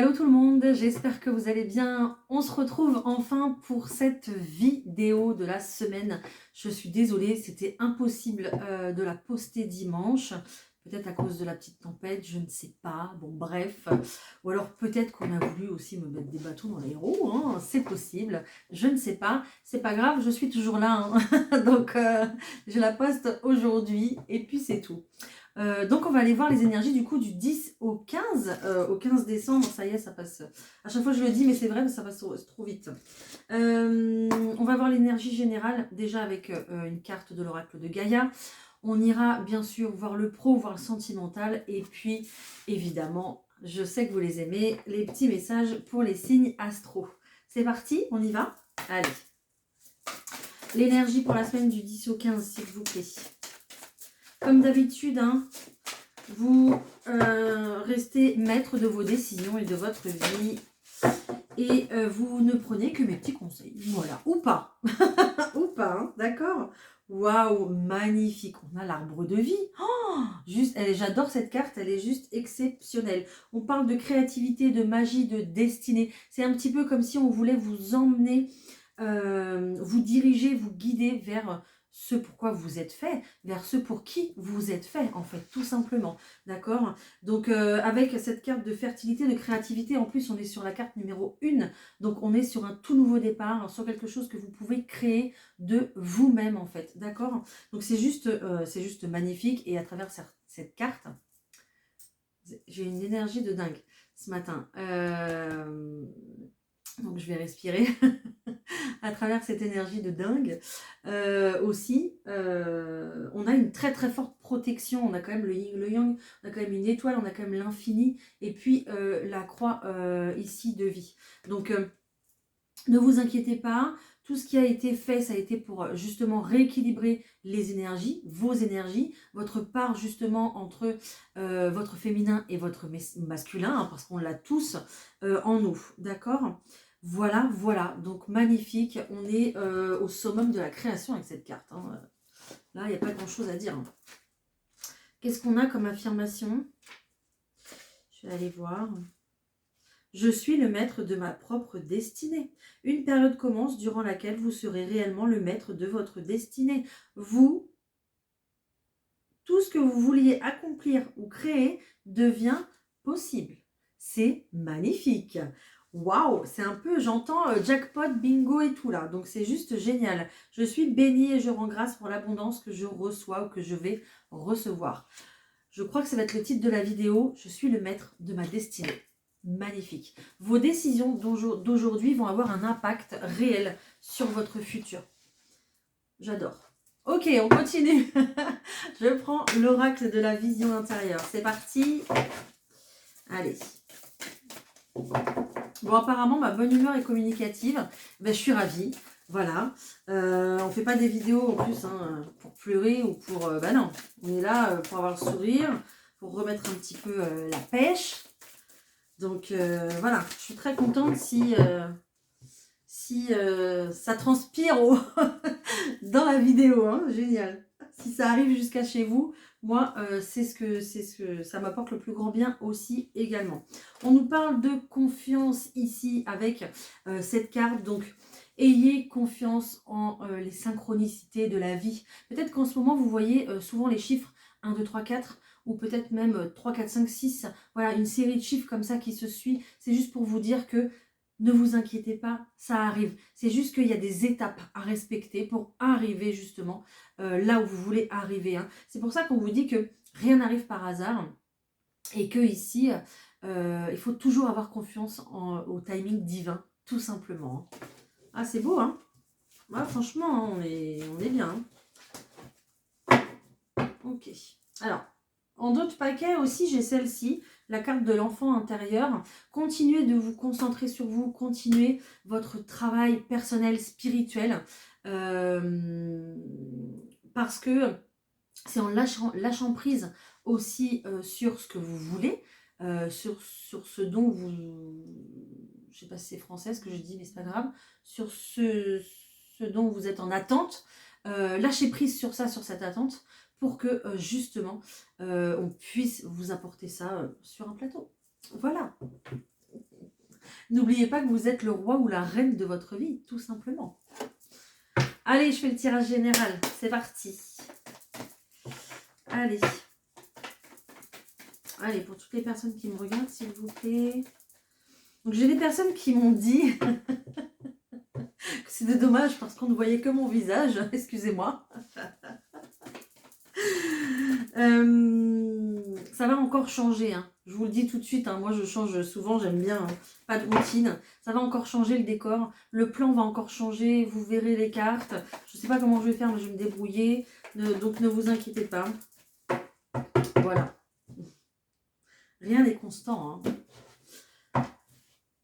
Hello tout le monde, j'espère que vous allez bien. On se retrouve enfin pour cette vidéo de la semaine. Je suis désolée, c'était impossible de la poster dimanche. Peut-être à cause de la petite tempête, je ne sais pas. Bon bref, ou alors peut-être qu'on a voulu aussi me mettre des bâtons dans les roues, hein. C'est possible. Je ne sais pas, c'est pas grave, je suis toujours là, hein. Donc je la poste aujourd'hui et puis c'est tout. Donc on va aller voir les énergies du coup du 10 au 15 décembre, ça y est, ça passe. À chaque fois je le dis, mais c'est vrai, mais ça passe trop vite. On va voir l'énergie générale, déjà avec une carte de l'oracle de Gaïa. On ira bien sûr voir le pro, voir le sentimental, et puis évidemment, je sais que vous les aimez, les petits messages pour les signes astro. C'est parti, on y va? Allez. L'énergie pour la semaine du 10 au 15, s'il vous plaît. Comme d'habitude, hein, vous restez maître de vos décisions et de votre vie. Et vous ne prenez que mes petits conseils. Voilà. Ou pas. Ou pas, hein, d'accord? Waouh, magnifique. On a l'arbre de vie. Oh, juste, j'adore cette carte, elle est juste exceptionnelle. On parle de créativité, de magie, de destinée. C'est un petit peu comme si on voulait vous emmener, vous diriger, vous guider vers ce pourquoi vous êtes fait, vers ce pour qui vous êtes fait, en fait, tout simplement. D'accord? Donc, avec cette carte de fertilité, de créativité, en plus, on est sur la carte numéro 1. Donc, on est sur un tout nouveau départ, sur quelque chose que vous pouvez créer de vous-même, en fait. D'accord? Donc, c'est juste magnifique. Et à travers cette carte, j'ai une énergie de dingue ce matin. Donc, je vais respirer. À travers cette énergie de dingue. Aussi, on a une très très forte protection. On a quand même le yin, le yang, on a quand même une étoile, on a quand même l'infini, et puis la croix ici de vie. Donc, ne vous inquiétez pas. Tout ce qui a été fait, ça a été pour justement rééquilibrer les énergies, vos énergies, votre part justement entre votre féminin et votre masculin, hein, parce qu'on l'a tous en nous, d'accord? Voilà, voilà, donc magnifique. On est au summum de la création avec cette carte, hein. Là, il n'y a pas grand-chose à dire, hein. Qu'est-ce qu'on a comme affirmation? Je vais aller voir. Je suis le maître de ma propre destinée. Une période commence durant laquelle vous serez réellement le maître de votre destinée. Vous, tout ce que vous vouliez accomplir ou créer devient possible. C'est magnifique. Waouh, c'est un peu, j'entends jackpot, bingo et tout là. Donc c'est juste génial. Je suis bénie et je rends grâce pour l'abondance que je reçois ou que je vais recevoir. Je crois que ça va être le titre de la vidéo. Je suis le maître de ma destinée. Magnifique. Vos décisions d'aujourd'hui vont avoir un impact réel sur votre futur. J'adore. Ok, on continue. Je prends l'oracle de la vision intérieure. C'est parti. Allez. Bon, apparemment, ma bonne humeur est communicative. Ben, je suis ravie. Voilà. On ne fait pas des vidéos en plus hein, pour pleurer ou pour... ben non, on est là pour avoir le sourire, pour remettre un petit peu la pêche. Donc voilà, je suis très contente si ça transpire dans la vidéo, hein, génial. Si ça arrive jusqu'à chez vous, moi, c'est ce que ça m'apporte le plus grand bien aussi également. On nous parle de confiance ici avec cette carte, donc ayez confiance en les synchronicités de la vie. Peut-être qu'en ce moment, vous voyez souvent les chiffres 1, 2, 3, 4, ou peut-être même 3, 4, 5, 6. Voilà, une série de chiffres comme ça qui se suit. C'est juste pour vous dire que ne vous inquiétez pas, ça arrive. C'est juste qu'il y a des étapes à respecter pour arriver justement là où vous voulez arriver, hein. C'est pour ça qu'on vous dit que rien n'arrive par hasard et que ici, il faut toujours avoir confiance au timing divin, tout simplement, hein. Ah, c'est beau, hein? Ouais, franchement, hein, on est bien, hein. Ok. Alors, en d'autres paquets aussi, j'ai celle-ci, la carte de l'enfant intérieur. Continuez de vous concentrer sur vous, continuez votre travail personnel, spirituel, parce que c'est en lâchant prise aussi sur ce que vous voulez, sur ce dont vous... Je ne sais pas si c'est français ce que je dis, mais c'est pas grave. Sur ce dont vous êtes en attente. Lâchez prise sur ça, sur cette attente, pour que justement on puisse vous apporter ça sur un plateau. Voilà. N'oubliez pas que vous êtes le roi ou la reine de votre vie, tout simplement. Allez, je fais le tirage général. C'est parti. Allez. Allez, pour toutes les personnes qui me regardent, s'il vous plaît. Donc, j'ai des personnes qui m'ont dit que c'était dommage parce qu'on ne voyait que mon visage. Excusez-moi. Ça va encore changer, hein. Je vous le dis tout de suite, hein. Moi je change souvent, j'aime bien, hein. Pas de routine. Ça va encore changer le décor, le plan va encore changer, vous verrez les cartes. Je ne sais pas comment je vais faire, mais je vais me débrouiller. Donc ne vous inquiétez pas. Voilà. Rien n'est constant, hein.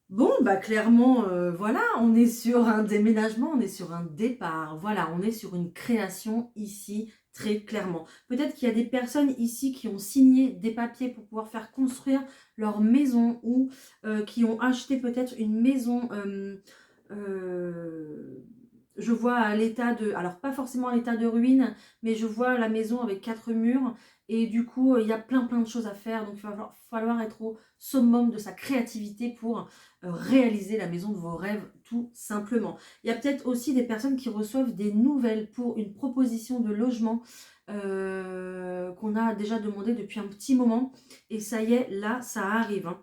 Bon, bah clairement, voilà, on est sur un déménagement, on est sur un départ. Voilà, on est sur une création ici, très clairement. Peut-être qu'il y a des personnes ici qui ont signé des papiers pour pouvoir faire construire leur maison ou qui ont acheté peut-être une maison, je vois à l'état de, alors pas forcément à l'état de ruine, mais je vois la maison avec 4 murs et du coup il y a plein de choses à faire, donc il va falloir être au summum de sa créativité pour réaliser la maison de vos rêves tout simplement. Il y a peut-être aussi des personnes qui reçoivent des nouvelles pour une proposition de logement qu'on a déjà demandé depuis un petit moment et ça y est, là ça arrive, hein.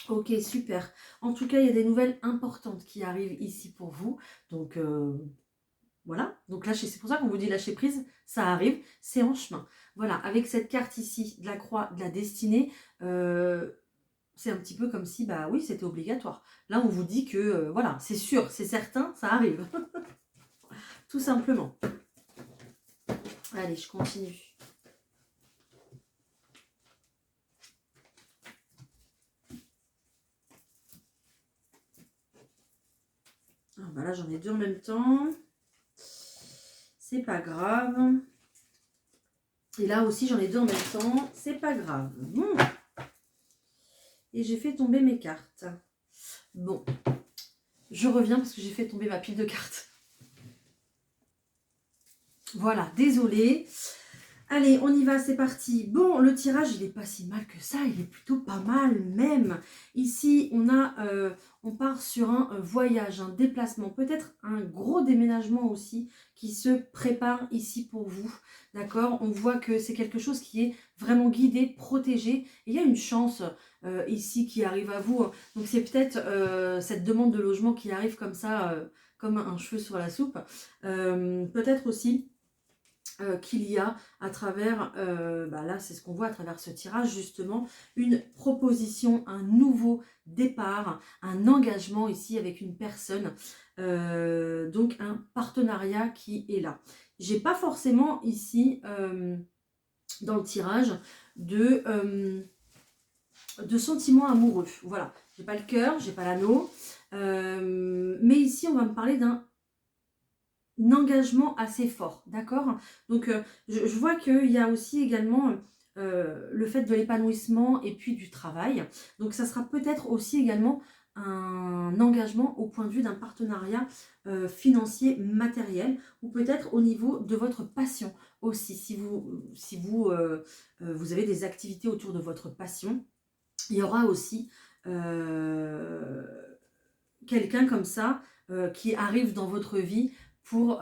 Ok, super. En tout cas, il y a des nouvelles importantes qui arrivent ici pour vous. Donc, voilà. Donc, c'est pour ça qu'on vous dit lâcher prise. Ça arrive, c'est en chemin. Voilà, avec cette carte ici de la croix de la destinée, c'est un petit peu comme si, bah oui, c'était obligatoire. Là, on vous dit que, voilà, c'est sûr, c'est certain, ça arrive. Tout simplement. Allez, je continue. Ah, bah là, j'en ai deux en même temps. C'est pas grave. Et là aussi, j'en ai deux en même temps. C'est pas grave. Bon. Et j'ai fait tomber mes cartes. Bon. Je reviens parce que j'ai fait tomber ma pile de cartes. Voilà, désolée. Allez, on y va, c'est parti. Bon, le tirage, il n'est pas si mal que ça, il est plutôt pas mal même. Ici, on part sur un voyage, un déplacement, peut-être un gros déménagement aussi qui se prépare ici pour vous. D'accord? On voit que c'est quelque chose qui est vraiment guidé, protégé. Et il y a une chance ici qui arrive à vous. Donc c'est peut-être cette demande de logement qui arrive comme ça, comme un cheveu sur la soupe. Peut-être aussi qu'il y a à travers, là c'est ce qu'on voit à travers ce tirage justement, une proposition, un nouveau départ, un engagement ici avec une personne, donc un partenariat qui est là. J'ai pas forcément ici dans le tirage de sentiments amoureux, voilà, j'ai pas le cœur, j'ai pas l'anneau, mais ici on va me parler d'un engagement assez fort, d'accord? Donc je vois qu'il y a aussi également le fait de l'épanouissement et puis du travail. Donc ça sera peut-être aussi également un engagement au point de vue d'un partenariat financier, matériel, ou peut-être au niveau de votre passion aussi. Vous avez des activités autour de votre passion, il y aura aussi quelqu'un comme ça qui arrive dans votre vie pour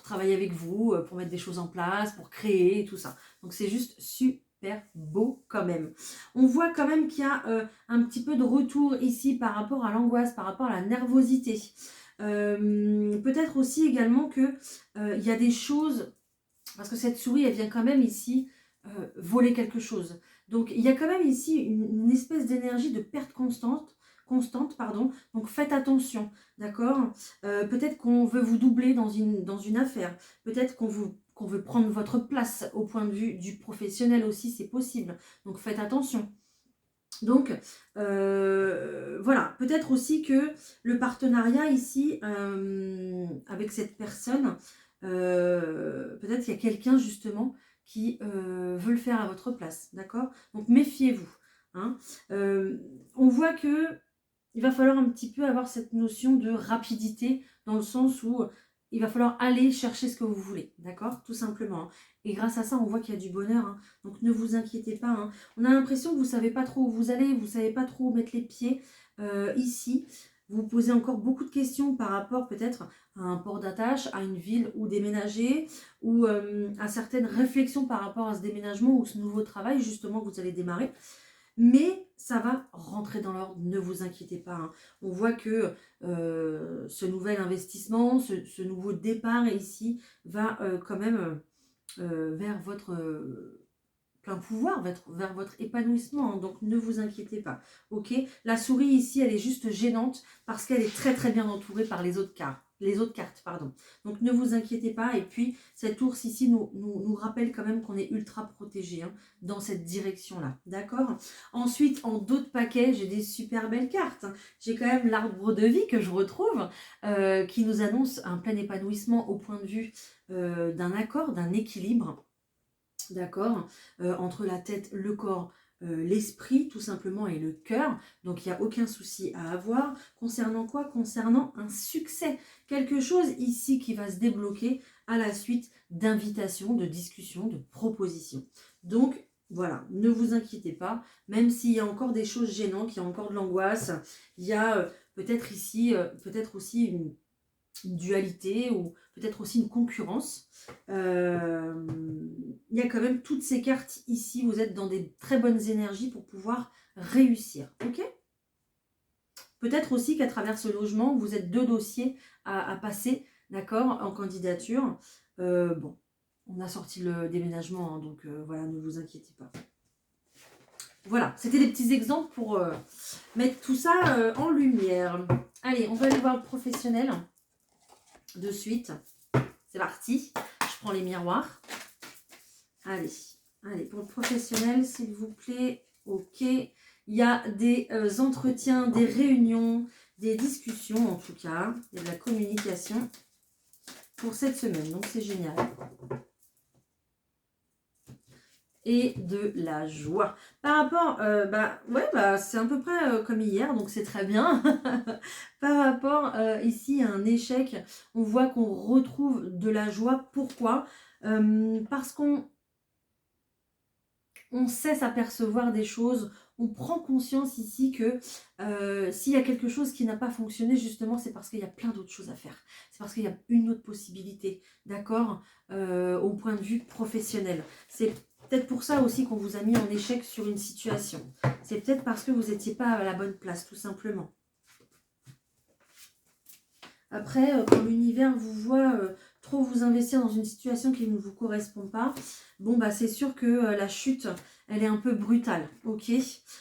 travailler avec vous, pour mettre des choses en place, pour créer et tout ça. Donc c'est juste super beau quand même. On voit quand même qu'il y a un petit peu de retour ici par rapport à l'angoisse, par rapport à la nervosité. Peut-être aussi également que il y a des choses, parce que cette souris elle vient quand même ici voler quelque chose. Donc il y a quand même ici une espèce d'énergie de perte constante, pardon. Donc faites attention, d'accord? Peut-être qu'on veut vous doubler dans une affaire. Peut-être qu'on veut prendre votre place au point de vue du professionnel aussi, c'est possible. Donc faites attention. Donc voilà, peut-être aussi que le partenariat ici avec cette personne, peut-être qu'il y a quelqu'un justement qui veut le faire à votre place, d'accord? Donc méfiez-vous, hein. On voit que il va falloir un petit peu avoir cette notion de rapidité dans le sens où il va falloir aller chercher ce que vous voulez, d'accord? Tout simplement, hein. Et grâce à ça, on voit qu'il y a du bonheur, hein. Donc ne vous inquiétez pas, hein. On a l'impression que vous ne savez pas trop où vous allez, vous ne savez pas trop où mettre les pieds ici. Vous posez encore beaucoup de questions par rapport peut-être à un port d'attache, à une ville où déménager, ou à certaines réflexions par rapport à ce déménagement ou ce nouveau travail justement que vous allez démarrer. Mais ça va rentrer dans l'ordre, ne vous inquiétez pas, hein. On voit que ce nouvel investissement, ce nouveau départ ici va quand même vers votre plein pouvoir, vers votre épanouissement, hein. Donc ne vous inquiétez pas, ok? La souris ici, elle est juste gênante parce qu'elle est très très bien entourée par les autres cartes. Pardon. Donc ne vous inquiétez pas. Et puis cet ours ici nous rappelle quand même qu'on est ultra protégé, hein, dans cette direction-là. D'accord? Ensuite, en d'autres paquets, j'ai des super belles cartes, hein. J'ai quand même l'arbre de vie que je retrouve, qui nous annonce un plein épanouissement au point de vue d'un accord, d'un équilibre. D'accord, entre la tête, le corps, l'esprit tout simplement et le cœur. Donc il n'y a aucun souci à avoir. Concernant quoi? Concernant un succès. Quelque chose ici qui va se débloquer à la suite d'invitations, de discussions, de propositions. Donc voilà, ne vous inquiétez pas, même s'il y a encore des choses gênantes, il y a encore de l'angoisse, il y a peut-être ici, peut-être aussi une dualité ou peut-être aussi une concurrence. Il y a quand même toutes ces cartes ici. Vous êtes dans des très bonnes énergies pour pouvoir réussir. Ok? Peut-être aussi qu'à travers ce logement, vous êtes 2 dossiers à passer, d'accord, en candidature. Bon, on a sorti le déménagement, hein, donc voilà, ne vous inquiétez pas. Voilà, c'était des petits exemples pour mettre tout ça en lumière. Allez, on va aller voir le professionnel de suite. C'est parti. Je prends les miroirs. Allez, pour le professionnel, s'il vous plaît. Ok. Il y a des entretiens, des réunions, des discussions en tout cas. Il y a de la communication pour cette semaine. Donc c'est génial. Et de la joie. Par rapport, c'est à peu près comme hier, donc c'est très bien. Par rapport ici à un échec, on voit qu'on retrouve de la joie. Pourquoi? Parce qu'on sait s'apercevoir des choses, on prend conscience ici que s'il y a quelque chose qui n'a pas fonctionné, justement, c'est parce qu'il y a plein d'autres choses à faire. C'est parce qu'il y a une autre possibilité, d'accord, au point de vue professionnel. C'est peut-être pour ça aussi qu'on vous a mis en échec sur une situation. C'est peut-être parce que vous n'étiez pas à la bonne place, tout simplement. Après, quand l'univers vous voit trop vous investir dans une situation qui ne vous correspond pas, bon, bah c'est sûr que la chute, elle est un peu brutale, ok?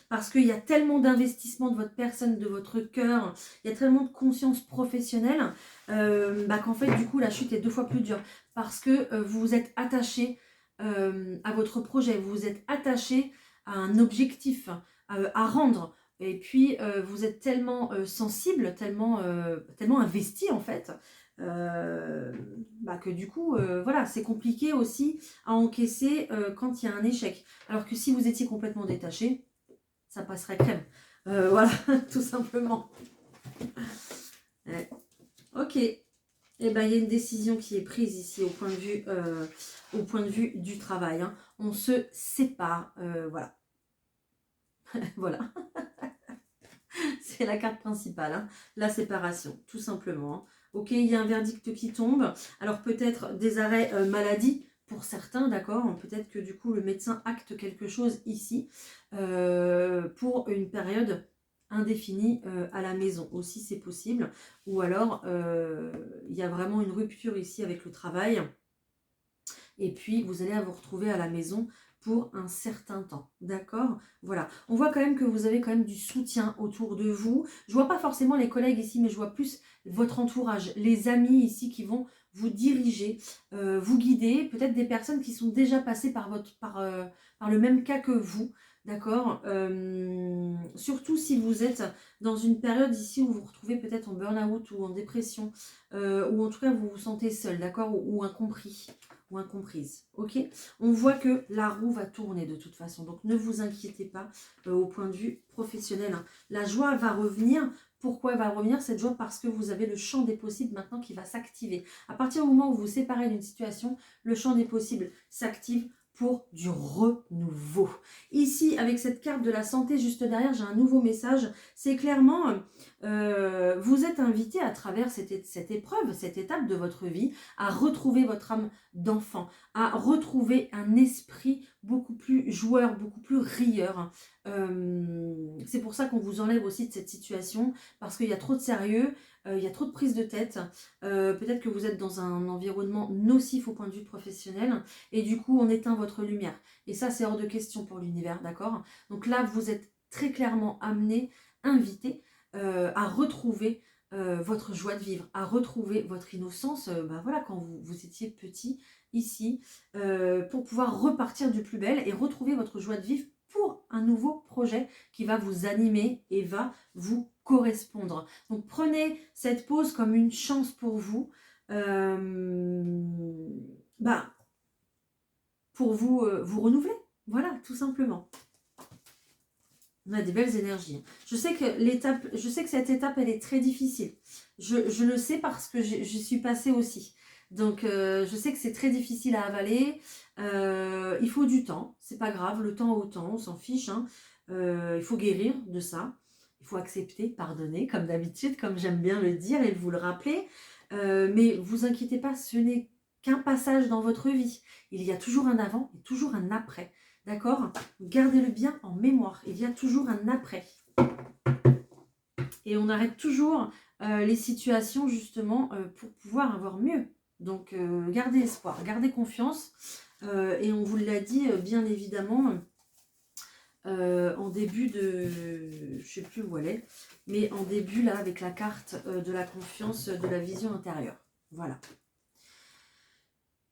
Parce qu'il y a tellement d'investissement de votre personne, de votre cœur, il y a tellement de conscience professionnelle, qu'en fait, du coup, la chute est 2 fois plus dure. Parce que vous vous êtes attaché à votre projet, vous vous êtes attaché à un objectif à rendre. Et puis, vous êtes tellement sensible, tellement investi en fait, que du coup, voilà, c'est compliqué aussi à encaisser quand il y a un échec. Alors que si vous étiez complètement détaché, ça passerait crème. Voilà, tout simplement. Ouais. Ok. Eh ben, il y a une décision qui est prise ici au point de vue du travail, hein. On se sépare, voilà. Voilà. C'est la carte principale, hein. La séparation, tout simplement, hein. Ok, il y a un verdict qui tombe. Alors peut-être des arrêts maladie pour certains, d'accord. Peut-être que du coup le médecin acte quelque chose ici pour une période indéfinie à la maison. Aussi c'est possible. Ou alors il y a vraiment une rupture ici avec le travail. Et puis vous allez vous retrouver à la maison pour un certain temps, d'accord? Voilà, on voit quand même que vous avez quand même du soutien autour de vous. Je vois pas forcément les collègues ici, mais je vois plus votre entourage, les amis ici qui vont vous diriger, vous guider, peut-être des personnes qui sont déjà passées par le même cas que vous, d'accord? Surtout si vous êtes dans une période ici où vous vous retrouvez peut-être en burn-out ou en dépression, ou en tout cas vous vous sentez seul, d'accord? Ou incompris ou incomprise, ok? On voit que la roue va tourner de toute façon, donc ne vous inquiétez pas au point de vue professionnel, hein. La joie va revenir Pourquoi va revenir cette joie? Parce que vous avez le champ des possibles maintenant qui va s'activer. À partir du moment où vous vous séparez d'une situation, le champ des possibles s'active pour du renouveau. Ici, avec cette carte de la santé juste derrière, j'ai un nouveau message. C'est clairement, vous êtes invité à travers cette épreuve, cette étape de votre vie, à retrouver votre âme d'enfant, à retrouver un esprit beaucoup plus joueur, beaucoup plus rieur. C'est pour ça qu'on vous enlève aussi de cette situation, parce qu'il y a trop de sérieux, il y a trop de prise de tête. Peut-être que vous êtes dans un environnement nocif au point de vue professionnel, et du coup on éteint votre lumière. Et ça, c'est hors de question pour l'univers, d'accord? Donc là, vous êtes très clairement amené, invité à retrouver votre joie de vivre, à retrouver votre innocence, voilà, quand vous étiez petit, ici, pour pouvoir repartir du plus bel et retrouver votre joie de vivre pour un nouveau projet qui va vous animer et va vous correspondre. Donc prenez cette pause comme une chance pour vous, pour vous renouveler. Voilà, tout simplement. On a des belles énergies. Je sais que cette étape, elle est très difficile. Je le sais parce que j'y suis passée aussi. Donc, je sais que c'est très difficile à avaler. Il faut du temps. C'est pas grave, le temps au temps, on s'en fiche. Hein. Il faut guérir de ça. Il faut accepter, pardonner, comme d'habitude, comme j'aime bien le dire et vous le rappeler. Mais vous inquiétez pas, ce n'est qu'un passage dans votre vie. Il y a toujours un avant et toujours un après. D'accord? Gardez-le bien en mémoire. Il y a toujours un après. Et on arrête toujours les situations justement pour pouvoir avoir mieux. Donc gardez espoir, gardez confiance. Et on vous l'a dit bien évidemment en début de... Je ne sais plus où elle est. Mais en début là avec la carte de la confiance, de la vision intérieure. Voilà.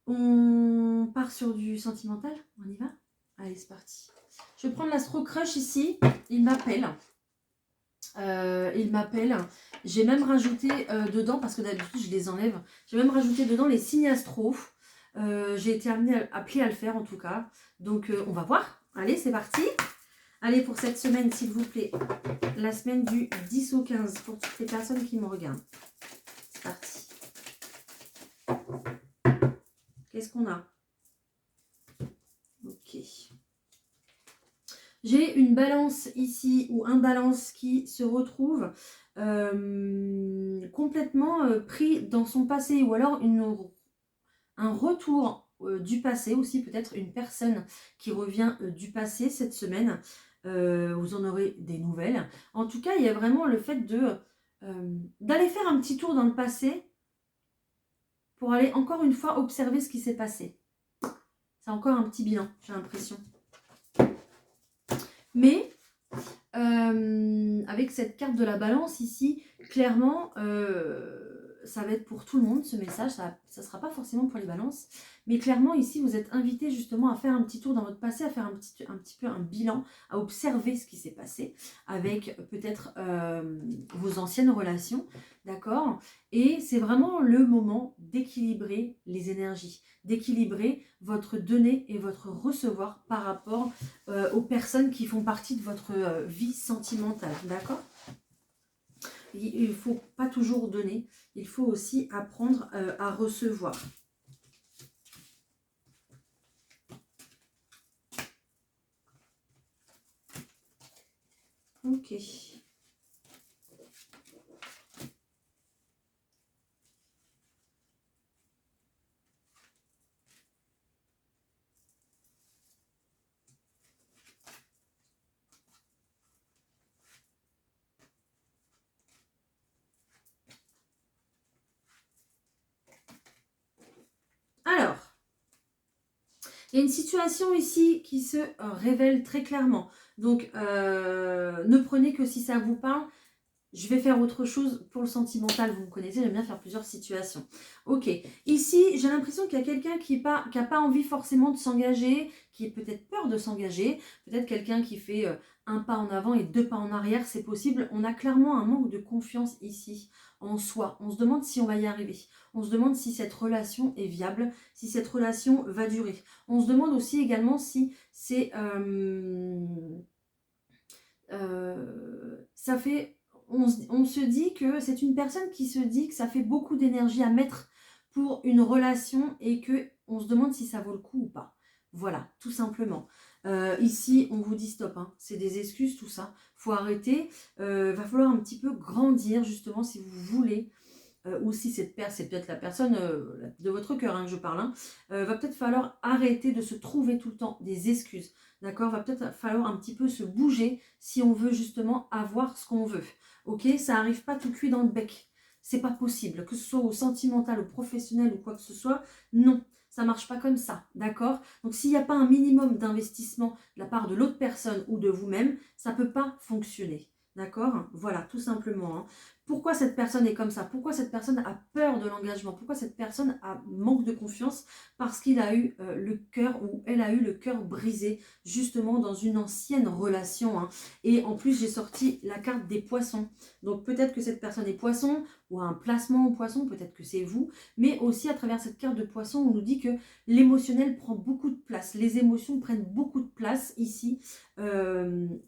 On part sur du sentimental. On y va? Allez, c'est parti. Je vais prendre l'Astro Crush ici. Il m'appelle. Il m'appelle. J'ai même rajouté dedans, parce que d'habitude je les enlève, j'ai même rajouté dedans les signes astro. J'ai été appelée à le faire en tout cas. Donc on va voir. Allez, c'est parti. Allez, pour cette semaine, s'il vous plaît. La semaine du 10 au 15, pour toutes les personnes qui me regardent. C'est parti. Qu'est-ce qu'on a? Ok. J'ai une balance ici, ou un balance qui se retrouve complètement pris dans son passé, ou alors un retour du passé aussi, peut-être une personne qui revient du passé cette semaine. Vous en aurez des nouvelles. En tout cas, il y a vraiment le fait d'aller faire un petit tour dans le passé pour aller encore une fois observer ce qui s'est passé. C'est encore un petit bilan, j'ai l'impression. Mais avec cette carte de la balance ici, clairement, ça va être pour tout le monde ce message, ça ne sera pas forcément pour les balances, mais clairement ici vous êtes invité justement à faire un petit tour dans votre passé, à faire un petit peu un bilan, à observer ce qui s'est passé avec peut-être vos anciennes relations, d'accord? Et c'est vraiment le moment d'équilibrer les énergies, d'équilibrer votre donner et votre recevoir par rapport aux personnes qui font partie de votre vie sentimentale, d'accord? Il ne faut pas toujours donner, il faut aussi apprendre à recevoir. Ok. Alors, il y a une situation ici qui se révèle très clairement. Donc, ne prenez que si ça vous parle. Je vais faire autre chose pour le sentimental, vous me connaissez, j'aime bien faire plusieurs situations. Ok, ici j'ai l'impression qu'il y a quelqu'un qui n'a pas envie forcément de s'engager, qui a peut-être peur de s'engager, peut-être quelqu'un qui fait un pas en avant et deux pas en arrière, c'est possible. On a clairement un manque de confiance ici en soi. On se demande si on va y arriver. On se demande si cette relation est viable, si cette relation va durer. On se demande aussi également si c'est... ça fait... on se dit que c'est une personne qui se dit que ça fait beaucoup d'énergie à mettre pour une relation et que on se demande si ça vaut le coup ou pas. Voilà, tout simplement. Ici, on vous dit stop, hein. C'est des excuses, tout ça. Faut arrêter. Va falloir un petit peu grandir, justement, si vous voulez. Ou si c'est peut-être la personne de votre cœur hein, que je parle. Hein. Va peut-être falloir arrêter de se trouver tout le temps des excuses. D'accord? Va peut-être falloir un petit peu se bouger si on veut justement avoir ce qu'on veut. Ok? Ça n'arrive pas tout cuit dans le bec. C'est pas possible. Que ce soit au sentimental, au professionnel ou quoi que ce soit, non. Ça marche pas comme ça, d'accord? Donc s'il n'y a pas un minimum d'investissement de la part de l'autre personne ou de vous-même, ça ne peut pas fonctionner. D'accord? Voilà, tout simplement. Hein. Pourquoi cette personne est comme ça? Pourquoi cette personne a peur de l'engagement? Pourquoi cette personne manque de confiance? Parce qu'il a eu le cœur ou elle a eu le cœur brisé justement dans une ancienne relation. Hein. Et en plus, j'ai sorti la carte des poissons. Donc peut-être que cette personne est poisson ou a un placement au poisson, peut-être que c'est vous. Mais aussi à travers cette carte de poisson, on nous dit que l'émotionnel prend beaucoup de place. Les émotions prennent beaucoup de place ici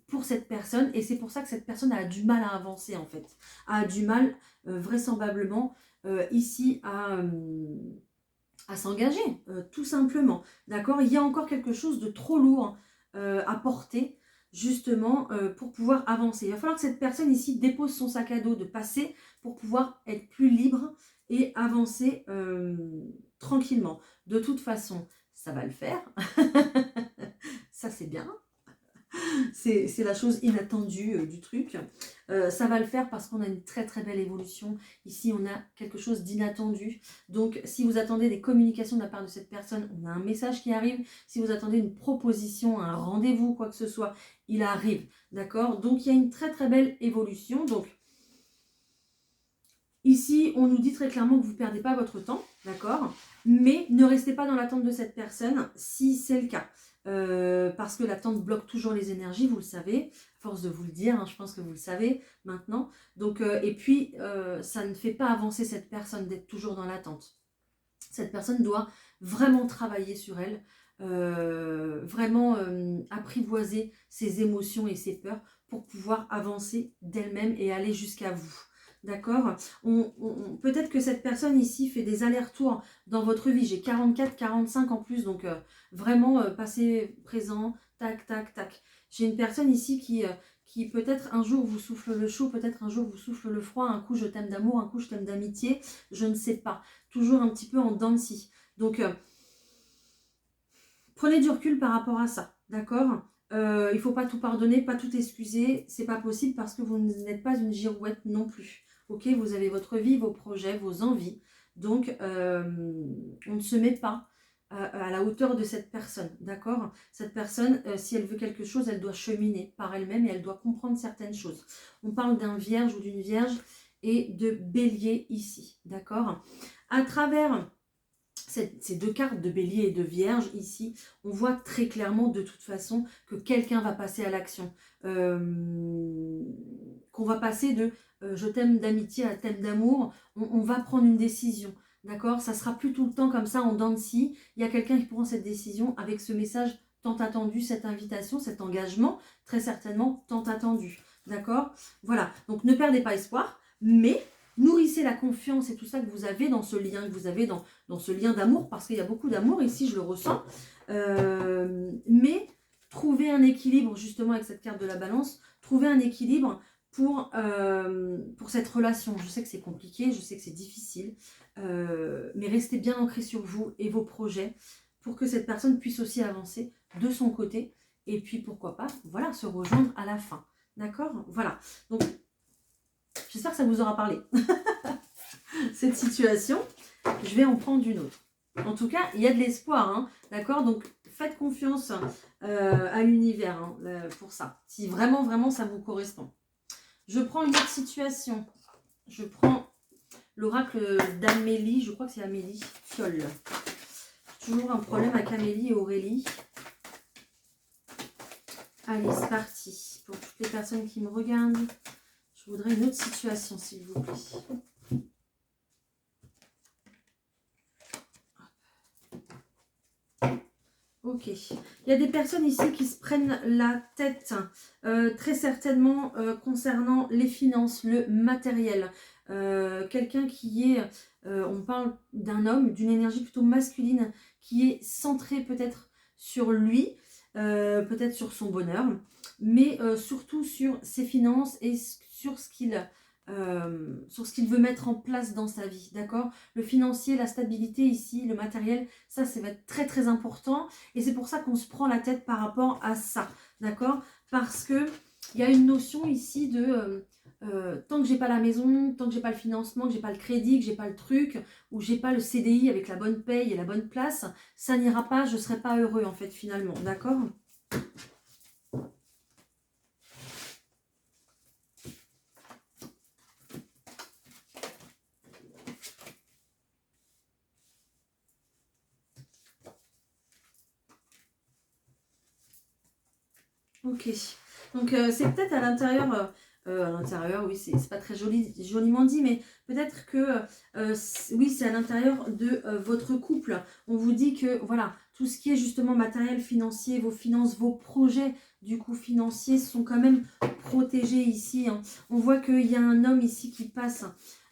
pour cette personne. Et c'est pour ça que cette personne a du mal à avancer en fait. A du mal vraisemblablement ici à s'engager, tout simplement. D'accord? Il y a encore quelque chose de trop lourd à porter justement pour pouvoir avancer. Il va falloir que cette personne ici dépose son sac à dos de passé pour pouvoir être plus libre et avancer tranquillement. De toute façon, ça va le faire. Ça, c'est bien. C'est la chose inattendue du truc. Ça va le faire parce qu'on a une très très belle évolution. Ici, on a quelque chose d'inattendu. Donc, si vous attendez des communications de la part de cette personne, on a un message qui arrive. Si vous attendez une proposition, un rendez-vous, quoi que ce soit, il arrive. D'accord? Donc, il y a une très très belle évolution. Donc, ici, on nous dit très clairement que vous ne perdez pas votre temps. D'accord? Mais ne restez pas dans l'attente de cette personne si c'est le cas. Parce que l'attente bloque toujours les énergies, vous le savez, à force de vous le dire, hein, je pense que vous le savez maintenant. Donc, et puis, ça ne fait pas avancer cette personne d'être toujours dans l'attente. Cette personne doit vraiment travailler sur elle, vraiment apprivoiser ses émotions et ses peurs pour pouvoir avancer d'elle-même et aller jusqu'à vous. D'accord? Peut-être que cette personne ici fait des allers-retours dans votre vie. J'ai 44, 45 en plus, donc vraiment passé, présent, tac, tac, tac. J'ai une personne ici qui peut-être un jour vous souffle le chaud, peut-être un jour vous souffle le froid, un coup je t'aime d'amour, un coup je t'aime d'amitié, je ne sais pas. Toujours un petit peu en dents de scie. Donc, prenez du recul par rapport à ça, d'accord? Il ne faut pas tout pardonner, pas tout excuser, c'est pas possible parce que vous n'êtes pas une girouette non plus. Ok, vous avez votre vie, vos projets, vos envies. Donc, on ne se met pas à la hauteur de cette personne, d'accord? Cette personne, si elle veut quelque chose, elle doit cheminer par elle-même et elle doit comprendre certaines choses. On parle d'un vierge ou d'une vierge et de bélier ici, d'accord? À travers ces deux cartes de bélier et de vierge ici, on voit très clairement de toute façon que quelqu'un va passer à l'action. Qu'on va passer de je t'aime d'amitié à t'aime d'amour, on va prendre une décision. D'accord? Ça sera plus tout le temps comme ça en dents de scie. Il y a quelqu'un qui prend cette décision avec ce message tant attendu, cette invitation, cet engagement, très certainement tant attendu. D'accord? Voilà. Donc ne perdez pas espoir, mais nourrissez la confiance et tout ça que vous avez dans ce lien, que vous avez dans ce lien d'amour, parce qu'il y a beaucoup d'amour ici, je le ressens. Mais trouvez un équilibre justement avec cette carte de la balance, trouvez un équilibre pour cette relation. Je sais que c'est compliqué, je sais que c'est difficile, mais restez bien ancrés sur vous et vos projets pour que cette personne puisse aussi avancer de son côté et puis pourquoi pas, voilà, se rejoindre à la fin. D'accord? Voilà. Donc, j'espère que ça vous aura parlé, cette situation. Je vais en prendre une autre. En tout cas, il y a de l'espoir, hein, d'accord? Donc, faites confiance à l'univers hein, pour ça. Si vraiment, vraiment, ça vous correspond. Je prends une autre situation. Je prends l'oracle d'Amélie. Je crois que c'est Amélie Fiole. Toujours un problème avec Amélie et Aurélie. Allez, c'est parti. Pour toutes les personnes qui me regardent, je voudrais une autre situation, s'il vous plaît. Ok. Il y a des personnes ici qui se prennent la tête, très certainement concernant les finances, le matériel. Quelqu'un qui est, on parle d'un homme, d'une énergie plutôt masculine, qui est centré peut-être sur lui, peut-être sur son bonheur, mais surtout sur ses finances et sur ce qu'il veut mettre en place dans sa vie, d'accord? Le financier, la stabilité ici, le matériel, ça va être très très important. Et c'est pour ça qu'on se prend la tête par rapport à ça, d'accord? Parce que il y a une notion ici de tant que j'ai pas la maison, tant que j'ai pas le financement, que j'ai pas le crédit, que j'ai pas le truc, ou j'ai pas le CDI avec la bonne paye et la bonne place, ça n'ira pas, je serai pas heureux en fait finalement, d'accord? Ok. Donc c'est peut-être à l'intérieur, oui, c'est pas très joliment dit, mais peut-être que oui, c'est à l'intérieur de votre couple. On vous dit que voilà, tout ce qui est justement matériel, financier, vos finances, vos projets du coup financiers sont quand même protégés ici, hein. On voit qu'il y a un homme ici qui passe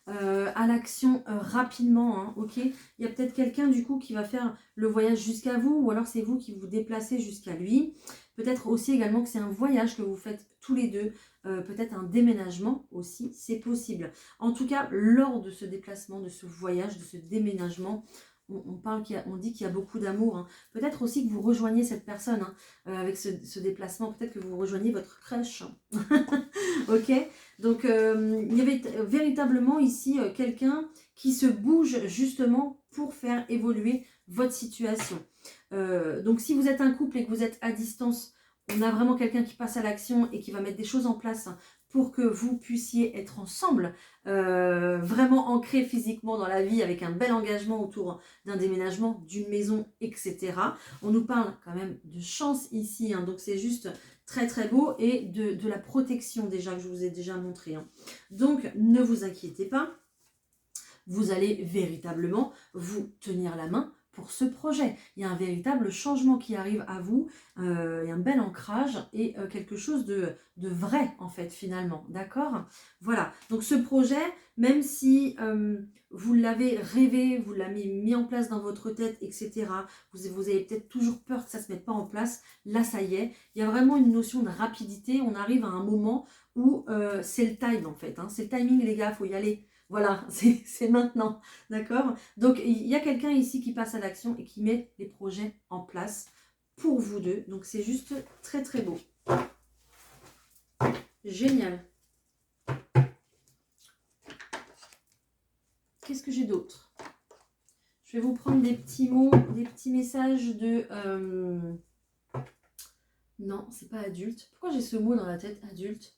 à l'action rapidement, hein, ok. Il y a peut-être quelqu'un du coup qui va faire le voyage jusqu'à vous, ou alors c'est vous qui vous déplacez jusqu'à lui. Peut-être aussi également que c'est un voyage que vous faites tous les deux, peut-être un déménagement aussi, c'est possible. En tout cas, lors de ce déplacement, de ce voyage, de ce déménagement, on dit qu'il y a beaucoup d'amour, hein. Peut-être aussi que vous rejoignez cette personne, hein, avec ce déplacement, peut-être que vous rejoignez votre crush. Ok. Donc, il y avait véritablement ici quelqu'un qui se bouge justement pour faire évoluer votre situation. Donc si vous êtes un couple et que vous êtes à distance, on a vraiment quelqu'un qui passe à l'action et qui va mettre des choses en place pour que vous puissiez être ensemble, vraiment ancrés physiquement dans la vie avec un bel engagement autour d'un déménagement, d'une maison, etc. On nous parle quand même de chance ici, hein, donc c'est juste très très beau, et de la protection déjà que je vous ai déjà montré, hein. Donc ne vous inquiétez pas, vous allez véritablement vous tenir la main pour ce projet. Il y a un véritable changement qui arrive à vous, il y a un bel ancrage et quelque chose de vrai en fait finalement, d'accord? Voilà, donc ce projet, même si vous l'avez rêvé, vous l'avez mis en place dans votre tête, etc., vous avez peut-être toujours peur que ça ne se mette pas en place, là ça y est, il y a vraiment une notion de rapidité, on arrive à un moment où c'est le time en fait, hein, c'est le timing les gars, il faut y aller. Voilà, c'est maintenant, d'accord? Donc, il y a quelqu'un ici qui passe à l'action et qui met les projets en place pour vous deux. Donc, c'est juste très, très beau. Génial. Qu'est-ce que j'ai d'autre? Je vais vous prendre des petits mots, des petits messages de... Non, c'est pas adulte. Pourquoi j'ai ce mot dans la tête, adulte?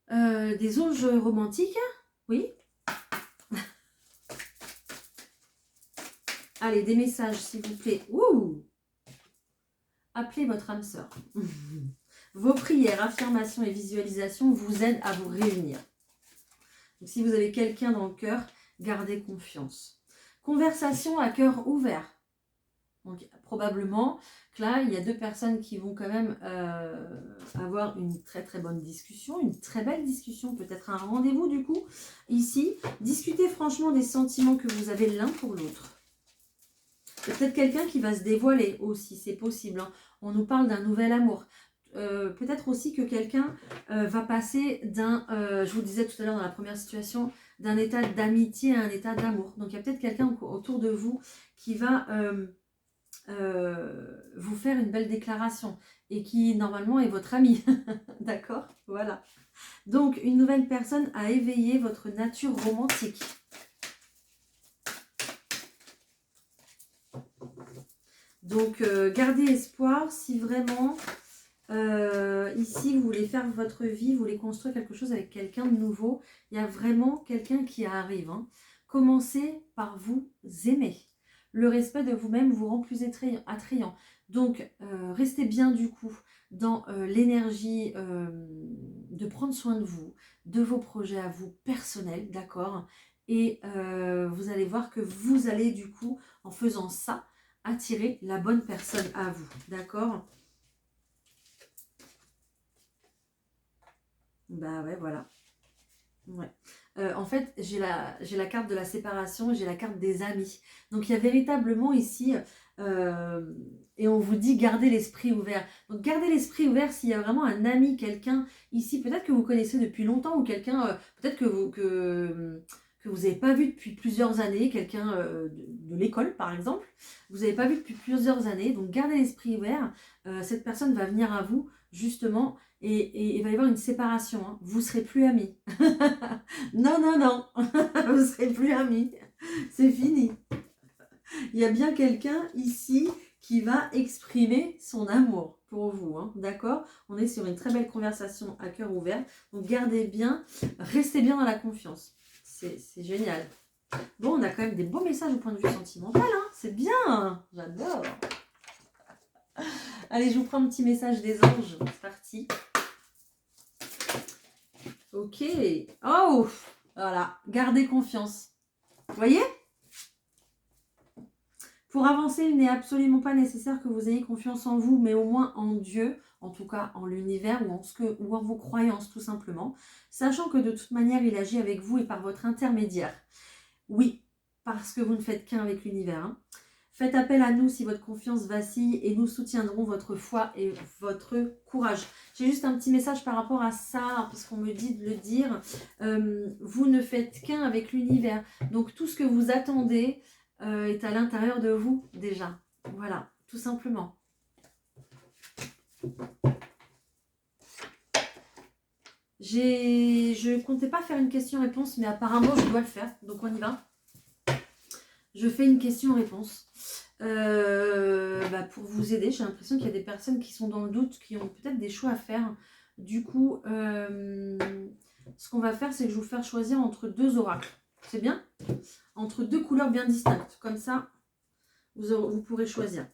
Des anges romantiques, oui. Allez, des messages, s'il vous plaît. Ouh! Appelez votre âme sœur. Vos prières, affirmations et visualisations vous aident à vous réunir. Donc, si vous avez quelqu'un dans le cœur, gardez confiance. Conversation à cœur ouvert. Donc, probablement que là, il y a deux personnes qui vont quand même avoir une très très bonne discussion, une très belle discussion, peut-être un rendez-vous du coup. Ici, discutez franchement des sentiments que vous avez l'un pour l'autre. Il y a peut-être quelqu'un qui va se dévoiler aussi, c'est possible, hein. On nous parle d'un nouvel amour. Peut-être aussi que quelqu'un va passer d'un, je vous disais tout à l'heure dans la première situation, d'un état d'amitié à un état d'amour. Donc il y a peut-être quelqu'un autour de vous qui va vous faire une belle déclaration et qui normalement est votre ami. D'accord? Voilà. Donc une nouvelle personne a éveillé votre nature romantique. Donc gardez espoir si vraiment ici vous voulez faire votre vie, vous voulez construire quelque chose avec quelqu'un de nouveau. Il y a vraiment quelqu'un qui arrive, hein. Commencez par vous aimer. Le respect de vous-même vous rend plus attrayant. Donc restez bien du coup dans l'énergie de prendre soin de vous, de vos projets à vous personnels, d'accord? Et vous allez voir que vous allez du coup, en faisant ça, attirer la bonne personne à vous. D'accord? Bah ouais, voilà. Ouais. En fait, j'ai la carte de la séparation et j'ai la carte des amis. Donc, il y a véritablement ici, euh, et on vous dit gardez l'esprit ouvert. Donc, gardez l'esprit ouvert s'il y a vraiment un ami, quelqu'un ici, peut-être que vous connaissez depuis longtemps ou quelqu'un, peut-être que vous n'avez pas vu depuis plusieurs années, quelqu'un de l'école par exemple, vous n'avez pas vu depuis plusieurs années. Donc, gardez l'esprit ouvert. Cette personne va venir à vous justement et il va y avoir une séparation. Hein. Vous ne serez plus amis. Non, non, non, vous ne serez plus amis. C'est fini. Il y a bien quelqu'un ici qui va exprimer son amour pour vous. Hein, d'accord? On est sur une très belle conversation à cœur ouvert. Donc gardez bien, restez bien dans la confiance. C'est génial. Bon, on a quand même des beaux messages au point de vue sentimental. Hein, c'est bien. J'adore. Allez, je vous prends un petit message des anges. C'est parti. Ok. Oh, voilà. Gardez confiance. Vous voyez? Pour avancer, il n'est absolument pas nécessaire que vous ayez confiance en vous, mais au moins en Dieu, en tout cas en l'univers ou en vos croyances tout simplement, sachant que de toute manière, il agit avec vous et par votre intermédiaire. Oui, parce que vous ne faites qu'un avec l'univers. Hein. Faites appel à nous si votre confiance vacille et nous soutiendrons votre foi et votre courage. J'ai juste un petit message par rapport à ça, parce qu'on me dit de le dire. Vous ne faites qu'un avec l'univers. Donc tout ce que vous attendez est à l'intérieur de vous déjà. Voilà, tout simplement. Je comptais pas faire une question-réponse, mais apparemment je dois le faire. Donc on y va. Je fais une question-réponse. Pour vous aider, j'ai l'impression qu'il y a des personnes qui sont dans le doute, qui ont peut-être des choix à faire. Du coup, ce qu'on va faire, c'est que je vais vous faire choisir entre deux oracles. C'est bien? Entre deux couleurs bien distinctes. Comme ça, vous pourrez choisir.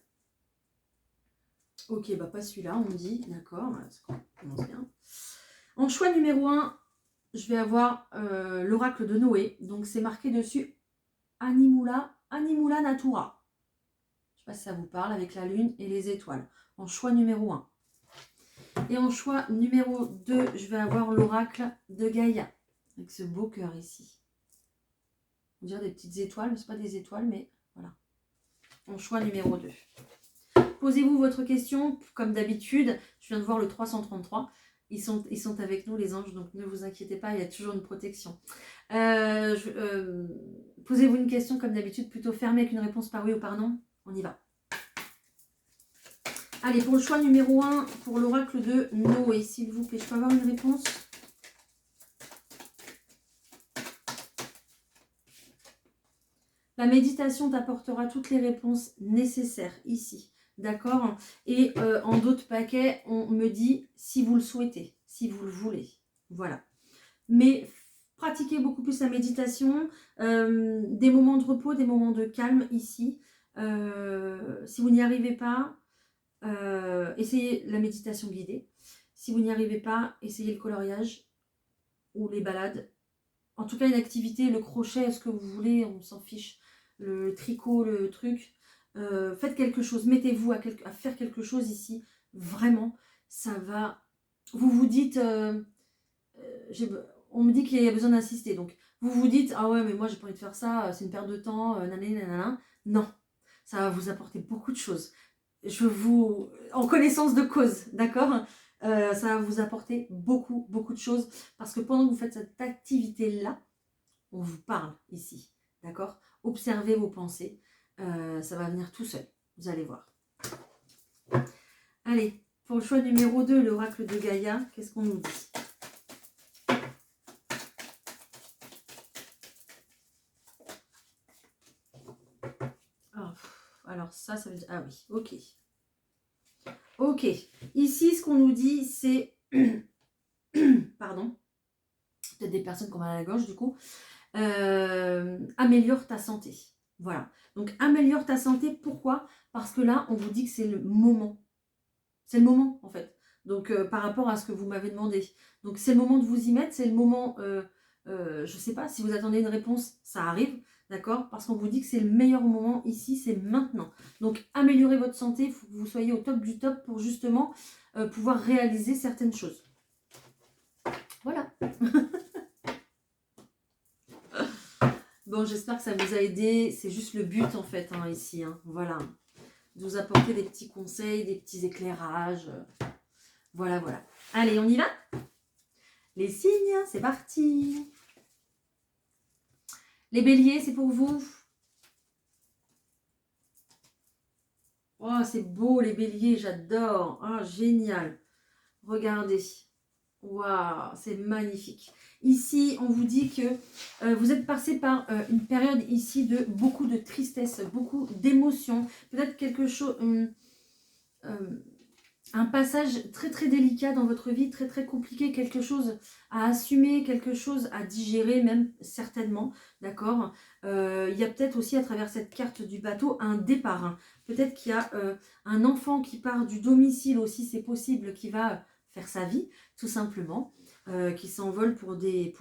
Ok, pas celui-là, on me dit. D'accord, ça commence bien. En choix numéro 1, je vais avoir l'oracle de Noé. Donc, c'est marqué dessus Animula Natura. Je ne sais pas si ça vous parle, avec la lune et les étoiles. En choix numéro 1. Et en choix numéro 2, je vais avoir l'oracle de Gaïa. Avec ce beau cœur ici. On dirait des petites étoiles, mais ce n'est pas des étoiles, mais voilà. En choix numéro 2. Posez-vous votre question, comme d'habitude. Je viens de voir le 333. Ils sont avec nous, les anges, donc ne vous inquiétez pas, il y a toujours une protection. Posez-vous une question, comme d'habitude, plutôt fermée avec une réponse par oui ou par non. On y va. Allez, pour le choix numéro 1, pour l'oracle de Noé, s'il vous plaît, je peux avoir une réponse? La méditation t'apportera toutes les réponses nécessaires ici. D'accord? Et en d'autres paquets, on me dit si vous le souhaitez, si vous le voulez. Voilà. Mais pratiquez beaucoup plus la méditation, des moments de repos, des moments de calme ici. Si vous n'y arrivez pas, essayez la méditation guidée. Si vous n'y arrivez pas, essayez le coloriage ou les balades. En tout cas, une activité, le crochet, ce que vous voulez, on s'en fiche. Le tricot, le truc. Faites quelque chose, mettez-vous à faire quelque chose ici. Vraiment, ça va. Vous vous dites, on me dit qu'il y a besoin d'insister. Donc, vous vous dites, ah ouais, mais moi, j'ai pas envie de faire ça, c'est une perte de temps, nanana. Non, ça va vous apporter beaucoup de choses. En connaissance de cause, d'accord? Ça va vous apporter beaucoup, beaucoup de choses. Parce que pendant que vous faites cette activité-là, on vous parle ici, d'accord? Observez vos pensées. Ça va venir tout seul. Vous allez voir. Allez, pour le choix numéro 2, l'oracle de Gaïa, qu'est-ce qu'on nous dit? Alors ça veut dire... Ah oui, ok. Ok. Ici, ce qu'on nous dit, c'est... Pardon. Peut-être des personnes qui ont mal à la gorge, du coup. Améliore ta santé. Voilà. Donc, améliore ta santé. Pourquoi? Parce que là, on vous dit que c'est le moment. C'est le moment, en fait. Donc, par rapport à ce que vous m'avez demandé. Donc, c'est le moment de vous y mettre. C'est le moment... je ne sais pas, si vous attendez une réponse, ça arrive. d'accord? Parce qu'on vous dit que c'est le meilleur moment ici, c'est maintenant. Donc, améliorez votre santé, il faut que vous soyez au top du top pour justement pouvoir réaliser certaines choses. Voilà. Bon, j'espère que ça vous a aidé. C'est juste le but, en fait, hein, ici. Hein. Voilà. De vous apporter des petits conseils, des petits éclairages. Voilà, voilà. Allez, on y va? Les signes, c'est parti. Les béliers, c'est pour vous. Oh, c'est beau, les béliers, j'adore. Ah, génial. Regardez. Waouh, c'est magnifique. Ici, on vous dit que vous êtes passé par une période ici de beaucoup de tristesse, beaucoup d'émotions. Peut-être quelque chose... un passage très très délicat dans votre vie, très très compliqué, quelque chose à assumer, quelque chose à digérer même certainement, d'accord. Il y a peut-être aussi à travers cette carte du bateau un départ, hein. Peut-être qu'il y a un enfant qui part du domicile aussi, c'est possible, qui va faire sa vie tout simplement, qui s'envole pour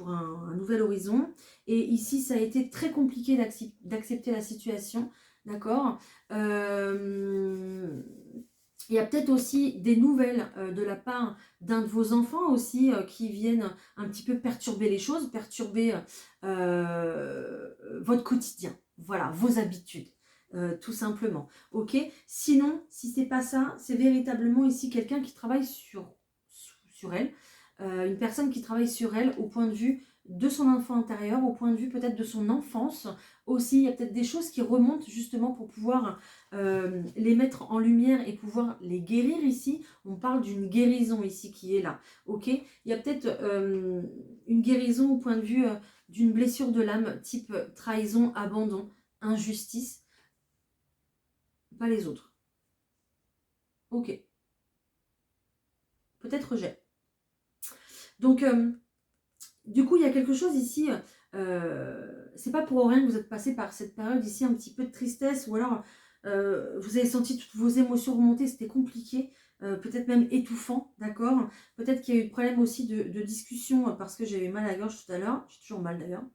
un nouvel horizon. Et ici ça a été très compliqué d'accepter la situation, d'accord. Il y a peut-être aussi des nouvelles de la part d'un de vos enfants aussi qui viennent un petit peu perturber les choses, perturber votre quotidien, voilà, vos habitudes, tout simplement. Ok. Sinon, si c'est pas ça, c'est véritablement ici quelqu'un qui travaille sur elle, une personne qui travaille sur elle au point de vue de son enfant intérieur, au point de vue peut-être de son enfance aussi. Il y a peut-être des choses qui remontent justement pour pouvoir les mettre en lumière et pouvoir les guérir ici. On parle d'une guérison ici qui est là, ok. Il y a peut-être une guérison au point de vue d'une blessure de l'âme, type trahison, abandon, injustice, pas les autres, ok. Peut-être rejet. Donc, du coup, il y a quelque chose ici, c'est pas pour rien que vous êtes passé par cette période ici, un petit peu de tristesse, ou alors vous avez senti toutes vos émotions remonter, c'était compliqué, peut-être même étouffant, d'accord. Peut-être qu'il y a eu de problème aussi de discussion, parce que j'avais mal à la gorge tout à l'heure, j'ai toujours mal d'ailleurs.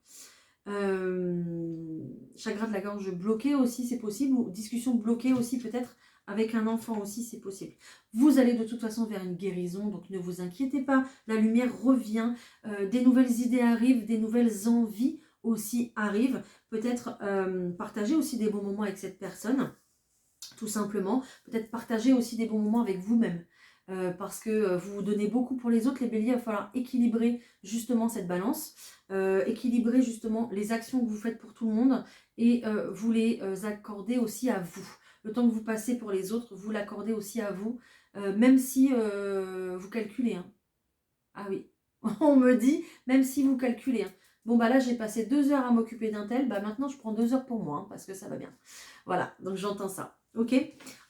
Chagrin de la gorge bloqué aussi, c'est possible, ou discussion bloquée aussi peut-être avec un enfant aussi, c'est possible. Vous allez de toute façon vers une guérison, donc ne vous inquiétez pas, la lumière revient, des nouvelles idées arrivent, des nouvelles envies aussi arrivent. Peut-être partager aussi des bons moments avec cette personne, tout simplement. Peut-être partager aussi des bons moments avec vous-même. Parce que vous vous donnez beaucoup pour les autres, les béliers, il va falloir équilibrer justement cette balance, équilibrer justement les actions que vous faites pour tout le monde et vous les accorder aussi à vous. Le temps que vous passez pour les autres, vous l'accordez aussi à vous, même si vous calculez. Hein. Ah oui, on me dit, même si vous calculez. Hein. Bon, bah là, j'ai passé 2 heures à m'occuper d'un tel, bah maintenant, je prends 2 heures pour moi, hein, parce que ça va bien. Voilà, donc j'entends ça. Ok.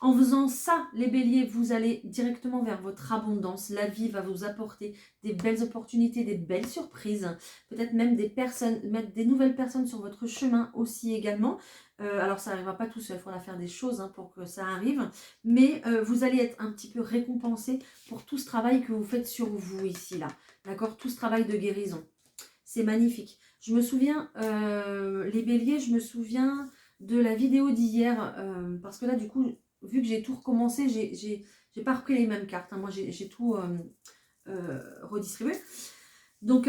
En faisant ça, les béliers, vous allez directement vers votre abondance. La vie va vous apporter des belles opportunités, des belles surprises. Peut-être même des personnes, mettre des nouvelles personnes sur votre chemin aussi également. Alors ça n'arrivera pas tout seul, il faudra faire des choses pour que ça arrive. Mais vous allez être un petit peu récompensé pour tout ce travail que vous faites sur vous ici, là. D'accord. Tout ce travail de guérison. C'est magnifique. Je me souviens, les béliers, je me souviens de la vidéo d'hier, parce que là, du coup, vu que j'ai tout recommencé, j'ai pas repris les mêmes cartes. Hein. Moi, j'ai tout redistribué. Donc,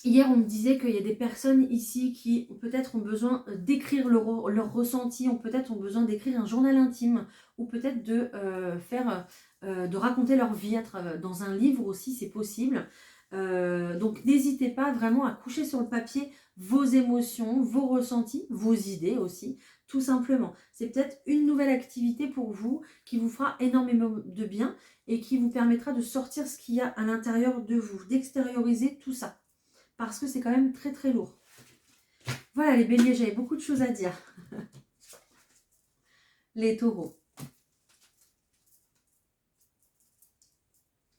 hier, on me disait qu'il y a des personnes ici qui peut-être ont besoin d'écrire leur ressenti, ou peut-être ont besoin d'écrire un journal intime, ou peut-être de raconter leur vie dans un livre aussi, c'est possible. Donc n'hésitez pas vraiment à coucher sur le papier vos émotions, vos ressentis, vos idées aussi, tout simplement. C'est peut-être une nouvelle activité pour vous qui vous fera énormément de bien et qui vous permettra de sortir ce qu'il y a à l'intérieur de vous, d'extérioriser tout ça. Parce que c'est quand même très très lourd. Voilà les béliers, j'avais beaucoup de choses à dire. Les taureaux.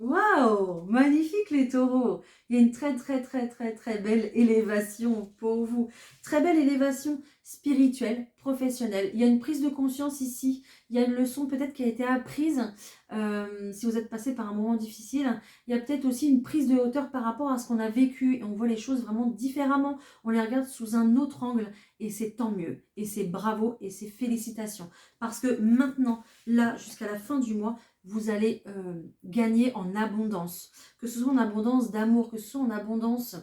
Waouh! Magnifique les taureaux! Il y a une très très très très très belle élévation pour vous. Très belle élévation spirituelle, professionnelle. Il y a une prise de conscience ici. Il y a une leçon peut-être qui a été apprise. Si vous êtes passé par un moment difficile, il y a peut-être aussi une prise de hauteur par rapport à ce qu'on a vécu. Et on voit les choses vraiment différemment. On les regarde sous un autre angle. Et c'est tant mieux. Et c'est bravo et c'est félicitations. Parce que maintenant, là, jusqu'à la fin du mois, vous allez gagner en abondance, que ce soit en abondance d'amour, que ce soit en abondance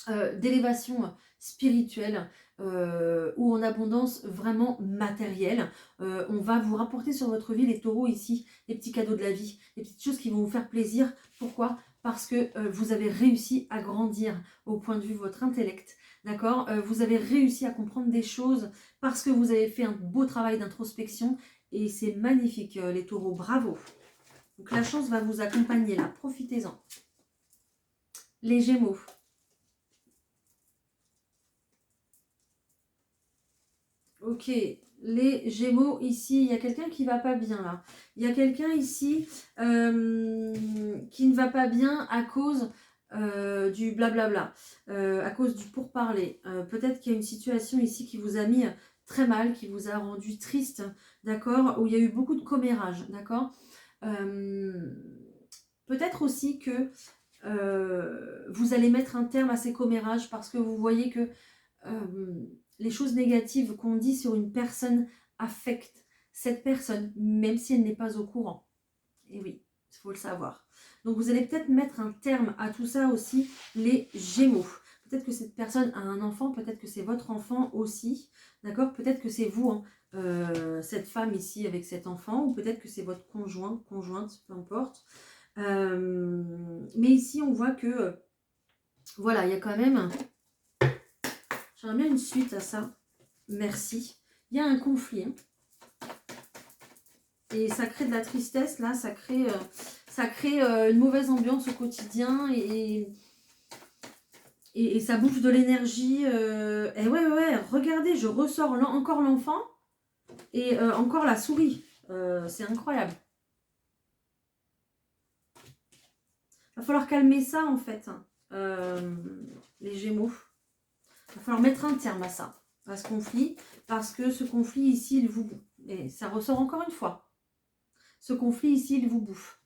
d'élévation spirituelle ou en abondance vraiment matérielle. On va vous rapporter sur votre vie, les taureaux ici, les petits cadeaux de la vie, les petites choses qui vont vous faire plaisir. Pourquoi? Parce que vous avez réussi à grandir au point de vue de votre intellect. D'accord? Vous avez réussi à comprendre des choses parce que vous avez fait un beau travail d'introspection et c'est magnifique, les taureaux, bravo. Donc la chance va vous accompagner là, profitez-en. Les gémeaux. Ok, les gémeaux ici, il y a quelqu'un qui va pas bien là. Il y a quelqu'un ici qui ne va pas bien à cause du blablabla, à cause du pourparler. Peut-être qu'il y a une situation ici qui vous a mis très mal, qui vous a rendu triste, d'accord, où il y a eu beaucoup de commérage, d'accord. Peut-être aussi que vous allez mettre un terme à ces commérages parce que vous voyez que les choses négatives qu'on dit sur une personne affectent cette personne, même si elle n'est pas au courant. Et oui, il faut le savoir. Donc vous allez peut-être mettre un terme à tout ça aussi, les Gémeaux. Peut-être que cette personne a un enfant, peut-être que c'est votre enfant aussi, d'accord? Peut-être que c'est vous, hein, cette femme ici avec cet enfant, ou peut-être que c'est votre conjoint, conjointe, peu importe. Mais ici, on voit que, voilà, il y a quand même... J'aimerais bien une suite à ça. Merci. Il y a un conflit. Hein. Et ça crée de la tristesse, là. Ça crée une mauvaise ambiance au quotidien. Et ça bouffe de l'énergie. Et ouais, regardez, je ressors encore l'enfant. Et encore la souris. C'est incroyable. Va falloir calmer ça, en fait. Les Gémeaux. Va falloir mettre un terme à ça. À ce conflit. Parce que ce conflit, ici, il vous... Et ça ressort encore une fois. Ce conflit ici, il vous bouffe.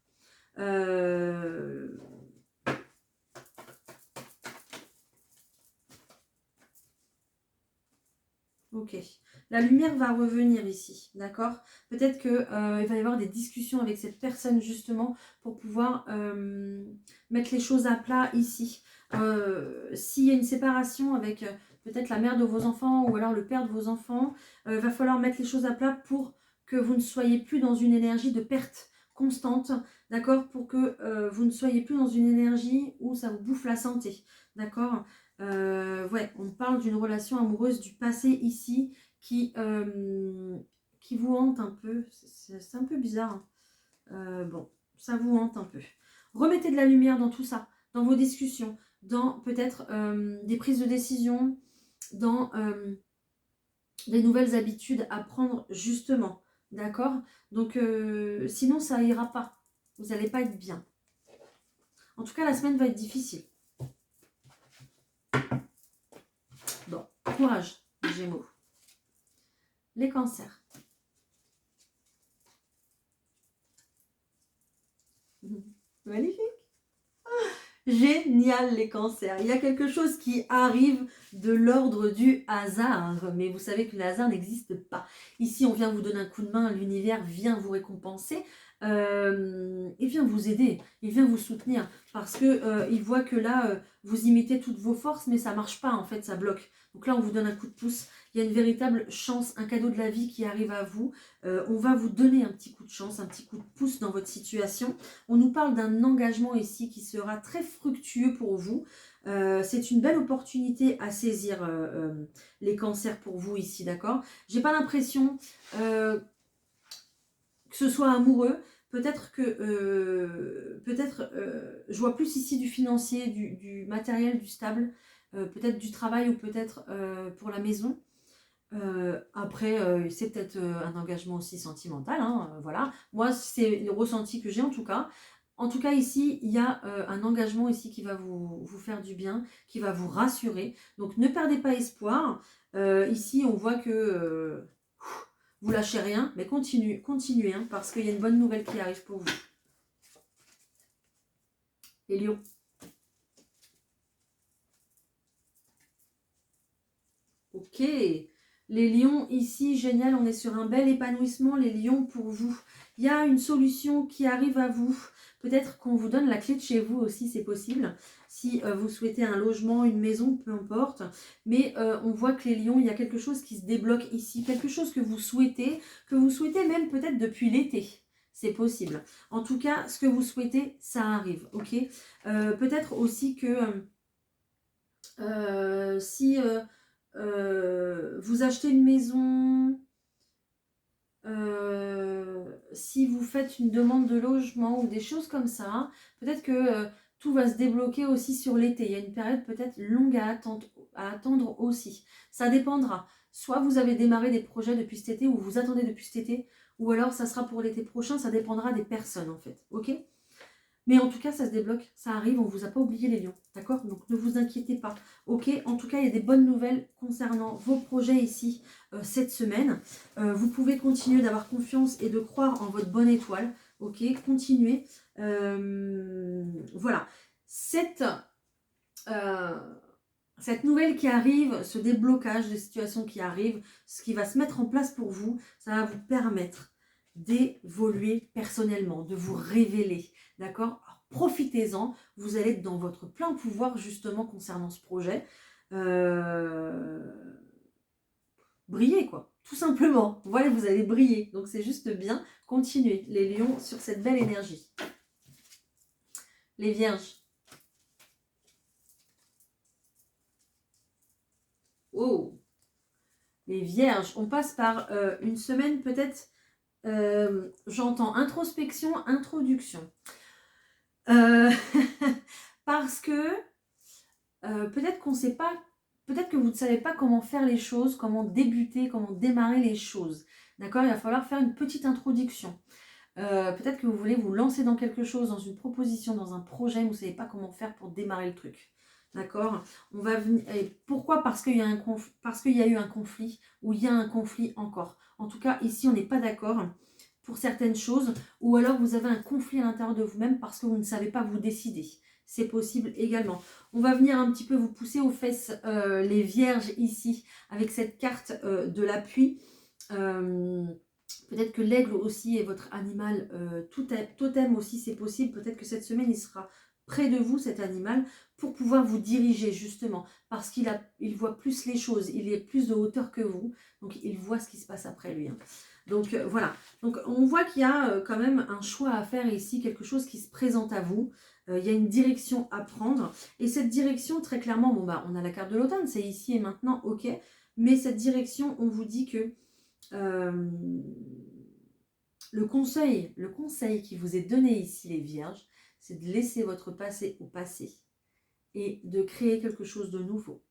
Ok. La lumière va revenir ici, d'accord? Peut-être qu'il va y avoir des discussions avec cette personne justement pour pouvoir mettre les choses à plat ici. S'il y a une séparation avec peut-être la mère de vos enfants ou alors le père de vos enfants, il va falloir mettre les choses à plat pour que vous ne soyez plus dans une énergie de perte constante, d'accord? Pour que vous ne soyez plus dans une énergie où ça vous bouffe la santé, d'accord? Ouais, on parle d'une relation amoureuse du passé ici qui vous hante un peu. C'est un peu bizarre. Hein. Bon, ça vous hante un peu. Remettez de la lumière dans tout ça, dans vos discussions, dans peut-être des prises de décision, dans des nouvelles habitudes à prendre justement. D'accord? Donc, sinon, ça ira pas. Vous n'allez pas être bien. En tout cas, la semaine va être difficile. Bon, courage, les Gémeaux. Les cancers. Magnifique. Génial les cancers. Il y a quelque chose qui arrive de l'ordre du hasard. Mais vous savez que le hasard n'existe pas. Ici, on vient vous donner un coup de main. L'univers vient vous récompenser. Il vient vous aider. Il vient vous soutenir. Parce que il voit que là, vous imitez toutes vos forces, mais ça ne marche pas. En fait, ça bloque. Donc là, on vous donne un coup de pouce. Il y a une véritable chance, un cadeau de la vie qui arrive à vous. On va vous donner un petit coup de chance, un petit coup de pouce dans votre situation. On nous parle d'un engagement ici qui sera très fructueux pour vous. C'est une belle opportunité à saisir les cancers pour vous ici, d'accord? J'ai pas l'impression que ce soit amoureux. Peut-être que je vois plus ici du financier, du matériel, du stable, peut-être du travail ou peut-être pour la maison. Après, c'est peut-être un engagement aussi sentimental, hein, voilà. Moi, c'est le ressenti que j'ai en tout cas. En tout cas, ici, il y a un engagement ici qui va vous faire du bien, qui va vous rassurer. Donc, ne perdez pas espoir. Ici, on voit que vous lâchez rien, mais continuez, hein, parce qu'il y a une bonne nouvelle qui arrive pour vous. Les lions. Ok. Les lions, ici, génial, on est sur un bel épanouissement, les lions, pour vous. Il y a une solution qui arrive à vous. Peut-être qu'on vous donne la clé de chez vous aussi, c'est possible. Si vous souhaitez un logement, une maison, peu importe. Mais on voit que les lions, il y a quelque chose qui se débloque ici. Quelque chose que vous souhaitez même peut-être depuis l'été. C'est possible. En tout cas, ce que vous souhaitez, ça arrive. Ok. Peut-être aussi que si vous achetez une maison, si vous faites une demande de logement ou des choses comme ça, peut-être que tout va se débloquer aussi sur l'été. Il y a une période peut-être longue à attendre aussi. Ça dépendra. Soit vous avez démarré des projets depuis cet été ou vous attendez depuis cet été, ou alors ça sera pour l'été prochain, ça dépendra des personnes en fait. Ok ? Mais en tout cas, ça se débloque, ça arrive, on ne vous a pas oublié les lions, d'accord? Donc ne vous inquiétez pas. Ok, en tout cas, il y a des bonnes nouvelles concernant vos projets ici cette semaine. Vous pouvez continuer d'avoir confiance et de croire en votre bonne étoile. Ok, continuez. Voilà. Cette nouvelle qui arrive, ce déblocage des situations qui arrivent, ce qui va se mettre en place pour vous, ça va vous permettre d'évoluer personnellement, de vous révéler, d'accord? Profitez-en, vous allez être dans votre plein pouvoir justement concernant ce projet. Briller quoi, tout simplement. Voilà, vous allez briller, donc c'est juste bien. Continuez les lions sur cette belle énergie. Les vierges. Oh, les vierges, on passe par une semaine peut-être, j'entends introspection, introduction. Parce que peut-être qu'on ne sait pas, peut-être que vous ne savez pas comment faire les choses, comment débuter, comment démarrer les choses. D'accord? Il va falloir faire une petite introduction. Peut-être que vous voulez vous lancer dans quelque chose, dans une proposition, dans un projet, vous ne savez pas comment faire pour démarrer le truc. D'accord? On va venir. Et pourquoi? Parce qu'il y a parce qu'il y a eu un conflit, ou il y a un conflit encore. En tout cas, ici, on n'est pas d'accord pour certaines choses, ou alors vous avez un conflit à l'intérieur de vous-même parce que vous ne savez pas vous décider. C'est possible également. On va venir un petit peu vous pousser aux fesses les vierges ici, avec cette carte de l'appui. Peut-être que l'aigle aussi est votre animal totem aussi, c'est possible. Peut-être que cette semaine, il sera près de vous, cet animal, pour pouvoir vous diriger justement. Parce il voit plus les choses, il est plus de hauteur que vous. Donc, il voit ce qui se passe après lui. Hein. Donc, voilà. Donc, on voit qu'il y a quand même un choix à faire ici, quelque chose qui se présente à vous. Il y a une direction à prendre. Et cette direction, très clairement, bon, bah, on a la carte de l'automne, c'est ici et maintenant, ok. Mais cette direction, on vous dit que le conseil qui vous est donné ici, les vierges, c'est de laisser votre passé au passé et de créer quelque chose de nouveau.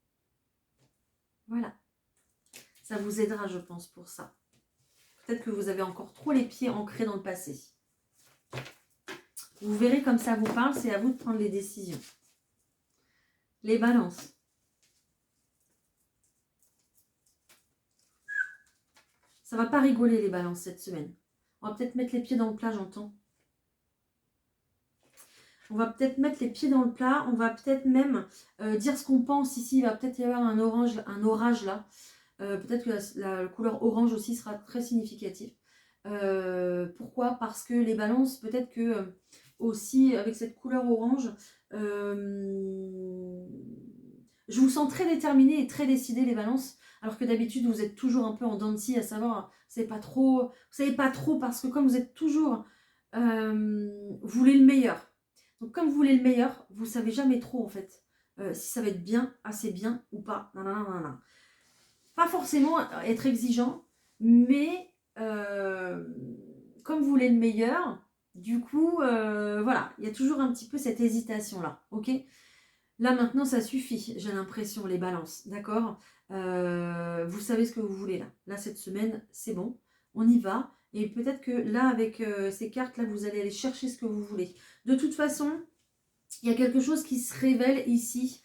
Voilà. Ça vous aidera, je pense, pour ça. Peut-être que vous avez encore trop les pieds ancrés dans le passé. Vous verrez comme ça vous parle, c'est à vous de prendre les décisions. Les balances. Ça va pas rigoler les balances cette semaine. On va peut-être mettre les pieds dans le plat, j'entends. On va peut-être mettre les pieds dans le plat. On va peut-être même dire ce qu'on pense ici. Il va peut-être y avoir un orage là. Peut-être que la couleur orange aussi sera très significative. Pourquoi? Parce que les balances, peut-être que aussi avec cette couleur orange, je vous sens très déterminée et très décidée les balances. Alors que d'habitude, vous êtes toujours un peu en dents de scie, à savoir, vous savez pas trop parce que comme vous êtes toujours, vous voulez le meilleur. Donc comme vous voulez le meilleur, vous savez jamais trop en fait si ça va être bien, assez bien ou pas. Nanana. Pas forcément être exigeant, mais comme vous voulez le meilleur, du coup, voilà, il y a toujours un petit peu cette hésitation là, ok? Là maintenant ça suffit, j'ai l'impression, les balances, d'accord? Vous savez ce que vous voulez là. Là cette semaine, c'est bon. on y va. Et peut-être que là, avec ces cartes, là, vous allez aller chercher ce que vous voulez. De toute façon, il y a quelque chose qui se révèle ici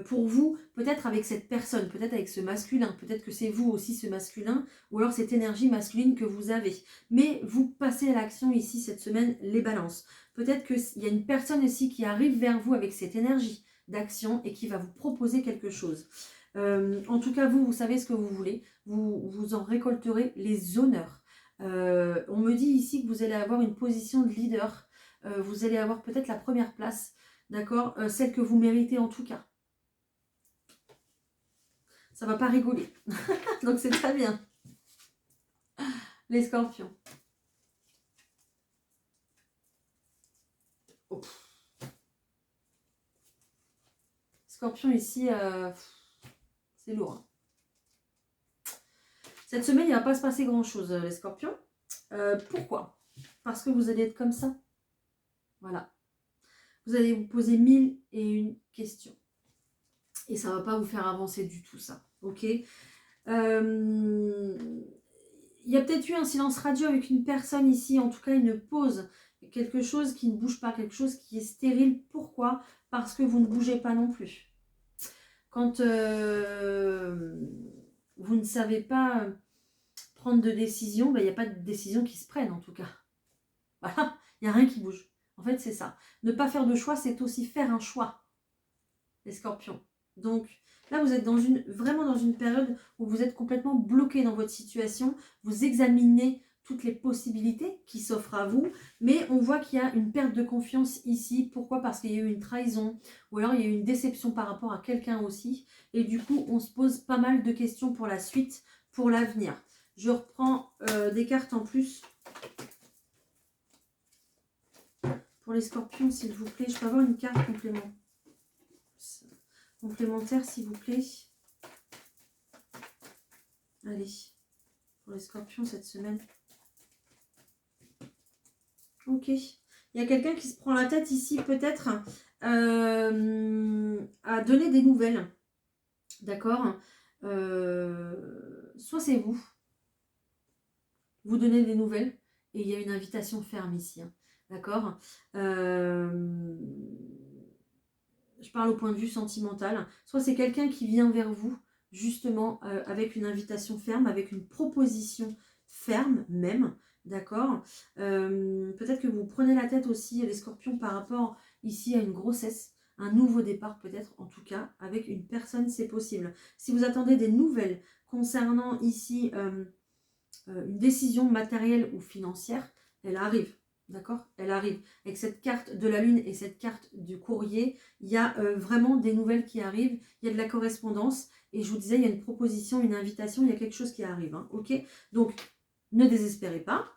pour vous, peut-être avec cette personne, peut-être avec ce masculin, peut-être que c'est vous aussi ce masculin, ou alors cette énergie masculine que vous avez. Mais vous passez à l'action ici cette semaine, les balances. Peut-être qu'il y a une personne ici qui arrive vers vous avec cette énergie d'action et qui va vous proposer quelque chose. En tout cas, vous savez ce que vous voulez, vous en récolterez les honneurs. On me dit ici que vous allez avoir une position de leader, vous allez avoir peut-être la première place, d'accord, celle que vous méritez en tout cas. Ça va pas rigoler, donc c'est très bien. Les scorpions. Oh. Scorpion ici, c'est lourd. Hein. Cette semaine, il ne va pas se passer grand-chose, les scorpions. Pourquoi? Parce que vous allez être comme ça. Voilà. Vous allez vous poser 1001 questions. Et ça ne va pas vous faire avancer du tout, ça. Ok. Il y a peut-être eu un silence radio avec une personne ici, en tout cas une pause, quelque chose qui ne bouge pas, quelque chose qui est stérile. Pourquoi? Parce que vous ne bougez pas non plus. Quand vous ne savez pas prendre de décision, il n'y a pas de décision qui se prenne en tout cas. Voilà, il n'y a rien qui bouge. En fait, c'est ça. Ne pas faire de choix, c'est aussi faire un choix, les scorpions. Donc là, vous êtes vraiment dans une période où vous êtes complètement bloqué dans votre situation. Vous examinez toutes les possibilités qui s'offrent à vous, mais on voit qu'il y a une perte de confiance ici. Pourquoi? Parce qu'il y a eu une trahison, ou alors il y a eu une déception par rapport à quelqu'un aussi, et du coup, on se pose pas mal de questions pour la suite, pour l'avenir. Je reprends des cartes en plus. Pour les scorpions, s'il vous plaît, je peux avoir une carte complémentaire, s'il vous plaît. Allez, pour les scorpions cette semaine. Ok. Il y a quelqu'un qui se prend la tête ici, peut-être, à donner des nouvelles. D'accord. Soit c'est vous. Vous donnez des nouvelles. Et il y a une invitation ferme ici. Hein. D'accord. Je parle au point de vue sentimental. Soit c'est quelqu'un qui vient vers vous, justement, avec une invitation ferme, avec une proposition ferme même. D'accord. Peut-être que vous prenez la tête aussi, les scorpions, par rapport ici à une grossesse, un nouveau départ peut-être, en tout cas, avec une personne, c'est possible. Si vous attendez des nouvelles concernant ici une décision matérielle ou financière, elle arrive. D'accord? Elle arrive. Avec cette carte de la lune et cette carte du courrier, il y a vraiment des nouvelles qui arrivent. Il y a de la correspondance. Et je vous disais, il y a une proposition, une invitation, il y a quelque chose qui arrive. Hein, ok? Donc, ne désespérez pas.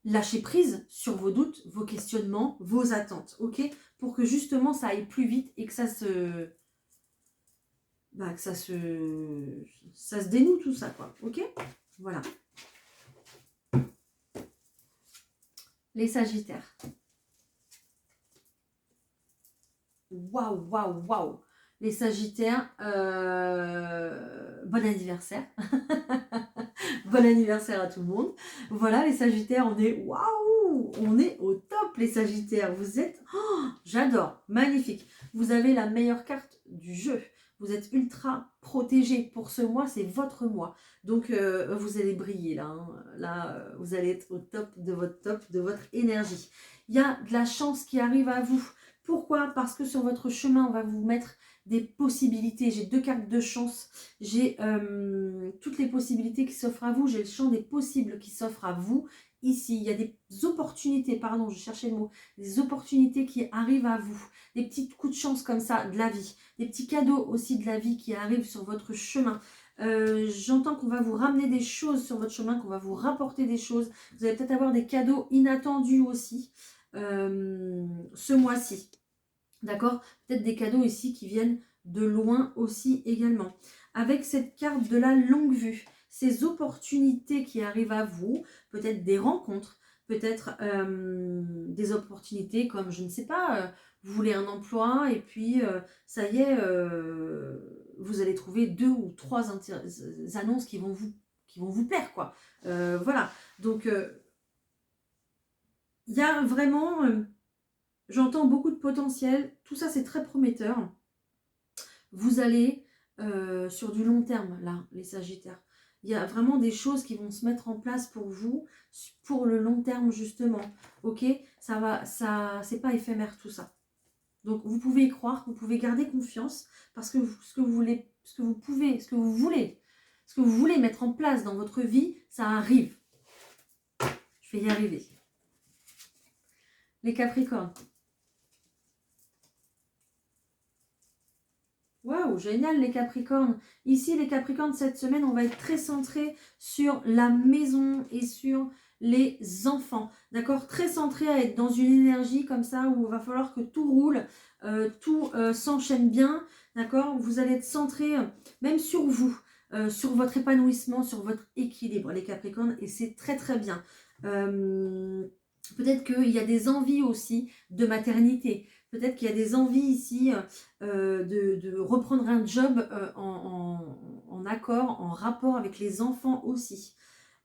Lâchez prise sur vos doutes, vos questionnements, vos attentes. Ok? Pour que justement, ça aille plus vite et que ça se... Bah, que ça se dénoue tout ça, quoi. Ok? Voilà. Les Sagittaires. Waouh, waouh, waouh. Les Sagittaires, bon anniversaire. Bon anniversaire à tout le monde. Voilà, les Sagittaires, on est waouh, on est au top, les Sagittaires. Vous êtes, oh, j'adore, magnifique. Vous avez la meilleure carte du jeu. Vous êtes ultra protégés. Pour ce mois, c'est votre mois. Donc, vous allez briller là. Hein. Là, vous allez être au top, de votre énergie. Il y a de la chance qui arrive à vous. Pourquoi? Parce que sur votre chemin, on va vous mettre des possibilités. J'ai 2 cartes de chance. J'ai toutes les possibilités qui s'offrent à vous. J'ai le champ des possibles qui s'offrent à vous. Ici, il y a des opportunités, pardon, je cherchais le mot, des opportunités qui arrivent à vous, des petits coups de chance comme ça de la vie, des petits cadeaux aussi de la vie qui arrivent sur votre chemin. J'entends qu'on va vous ramener des choses sur votre chemin, qu'on va vous rapporter des choses. Vous allez peut-être avoir des cadeaux inattendus aussi ce mois-ci. D'accord? Peut-être des cadeaux ici qui viennent de loin aussi également. Avec cette carte de la longue vue, ces opportunités qui arrivent à vous, peut-être des rencontres, peut-être des opportunités comme, je ne sais pas, vous voulez un emploi et puis ça y est, vous allez trouver 2 ou 3 annonces qui vont vont vous plaire, quoi. Voilà, donc il y a vraiment, j'entends beaucoup de potentiel, tout ça c'est très prometteur. Vous allez sur du long terme, là, les Sagittaires. Il y a vraiment des choses qui vont se mettre en place pour vous, pour le long terme, justement. Ok, c'est pas éphémère tout ça. Donc vous pouvez y croire, vous pouvez garder confiance, parce que ce que vous voulez, ce que vous voulez mettre en place dans votre vie, ça arrive. Je vais y arriver. Les Capricornes. Waouh, génial les Capricornes. Ici, les Capricornes, cette semaine, on va être très centré sur la maison et sur les enfants. D'accord? Très centré à être dans une énergie comme ça où il va falloir que tout roule, tout s'enchaîne bien. D'accord? Vous allez être centré même sur vous, sur votre épanouissement, sur votre équilibre, les Capricornes. Et c'est très très bien. Peut-être qu'il y a des envies aussi de maternité. Peut-être qu'il y a des envies ici de reprendre un job en accord, en rapport avec les enfants aussi.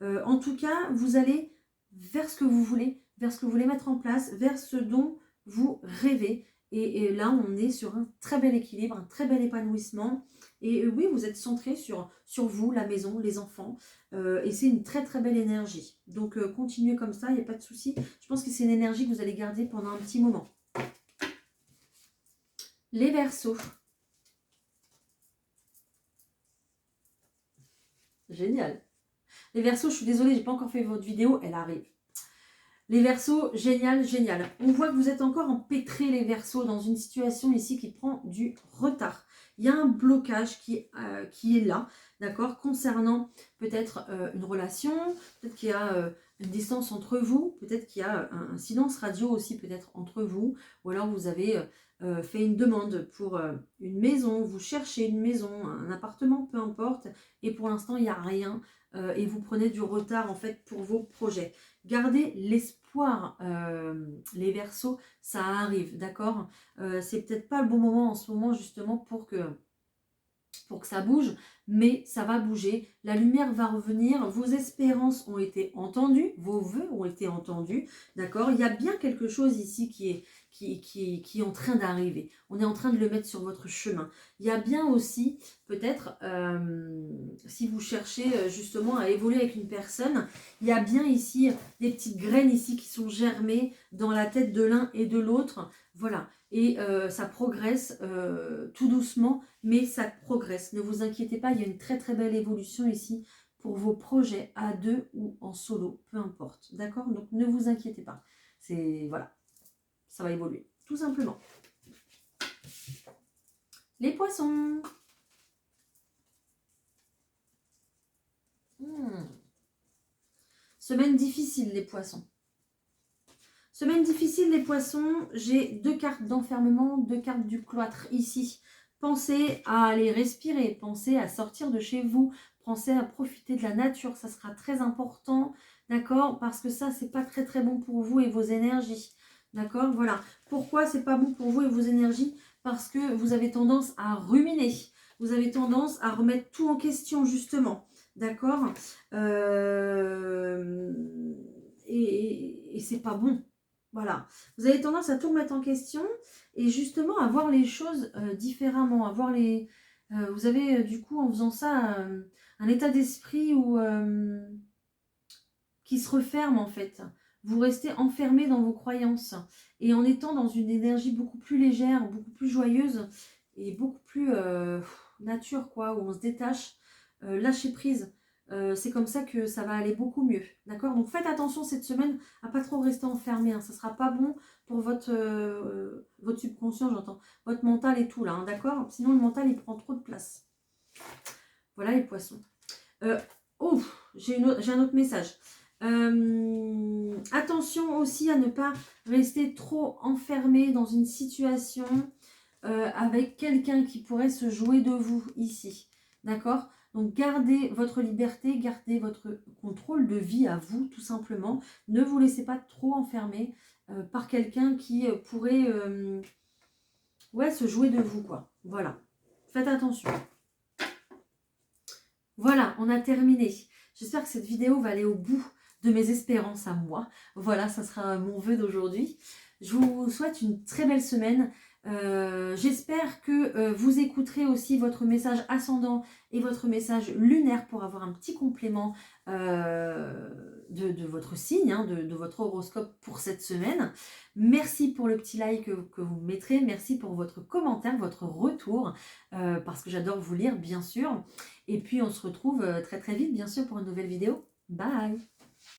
En tout cas, vous allez vers ce que vous voulez, vers ce que vous voulez mettre en place, vers ce dont vous rêvez. Et là, on est sur un très bel équilibre, un très bel épanouissement. Et oui, vous êtes centré sur vous, la maison, les enfants. Et c'est une très très belle énergie. Donc continuez comme ça, il n'y a pas de souci. Je pense que c'est une énergie que vous allez garder pendant un petit moment. Les Verseaux. Génial. Les Verseaux, je suis désolée, j'ai pas encore fait votre vidéo, elle arrive. Les Verseaux, génial, génial. On voit que vous êtes encore empêtrés, les Verseaux, dans une situation ici qui prend du retard. Il y a un blocage qui est là, d'accord, concernant peut-être une relation, peut-être qu'il y a une distance entre vous, peut-être qu'il y a un silence radio aussi peut-être entre vous, ou alors vous avez fait une demande pour une maison, vous cherchez une maison, un appartement, peu importe, et pour l'instant il n'y a rien, et vous prenez du retard en fait pour vos projets. Gardez l'espoir, les Verseaux, ça arrive, d'accord. C'est peut-être pas le bon moment en ce moment justement pour que ça bouge, mais ça va bouger, la lumière va revenir, vos espérances ont été entendues, vos vœux ont été entendus, d'accord. Il y a bien quelque chose ici qui est en train d'arriver, on est en train de le mettre sur votre chemin. Il y a bien aussi, peut-être, si vous cherchez justement à évoluer avec une personne, il y a bien ici des petites graines ici qui sont germées dans la tête de l'un et de l'autre, voilà. Et ça progresse tout doucement, mais ça progresse. Ne vous inquiétez pas, il y a une très très belle évolution ici pour vos projets à deux ou en solo, peu importe. D'accord? Donc ne vous inquiétez pas. C'est voilà, ça va évoluer, tout simplement. Les poissons. Semaine difficile, les poissons. Semaine difficile, les poissons. J'ai 2 cartes d'enfermement, 2 cartes du cloître ici. Pensez à aller respirer, pensez à sortir de chez vous, pensez à profiter de la nature, ça sera très important, d'accord? Parce que ça, c'est pas très très bon pour vous et vos énergies, d'accord? Voilà. Pourquoi c'est pas bon pour vous et vos énergies? Parce que vous avez tendance à ruminer, vous avez tendance à remettre tout en question, justement, d'accord? Et c'est pas bon. Voilà, vous avez tendance à tout remettre en question et justement à voir les choses différemment, à voir les... vous avez du coup en faisant ça un état d'esprit qui se referme en fait. Vous restez enfermé dans vos croyances et en étant dans une énergie beaucoup plus légère, beaucoup plus joyeuse et beaucoup plus nature quoi, où on se détache, lâcher prise. C'est comme ça que ça va aller beaucoup mieux, d'accord? Donc faites attention cette semaine à pas trop rester enfermé, hein. Ça sera pas bon pour votre subconscient, j'entends, votre mental et tout là, hein, d'accord? Sinon le mental il prend trop de place. Voilà les poissons. Oh, j'ai un autre message. Attention aussi à ne pas rester trop enfermé dans une situation avec quelqu'un qui pourrait se jouer de vous ici, d'accord? Donc gardez votre liberté, gardez votre contrôle de vie à vous tout simplement. Ne vous laissez pas trop enfermer par quelqu'un qui pourrait ouais, se jouer de vous quoi. Voilà, faites attention. Voilà, on a terminé. J'espère que cette vidéo va aller au bout de mes espérances à moi. Voilà, ça sera mon vœu d'aujourd'hui. Je vous souhaite une très belle semaine. J'espère que vous écouterez aussi votre message ascendant et votre message lunaire pour avoir un petit complément de votre signe, hein, de votre horoscope pour cette semaine. Merci pour le petit like que vous mettrez, merci pour votre commentaire, votre retour, parce que j'adore vous lire bien sûr. Et puis on se retrouve très très vite bien sûr pour une nouvelle vidéo. Bye!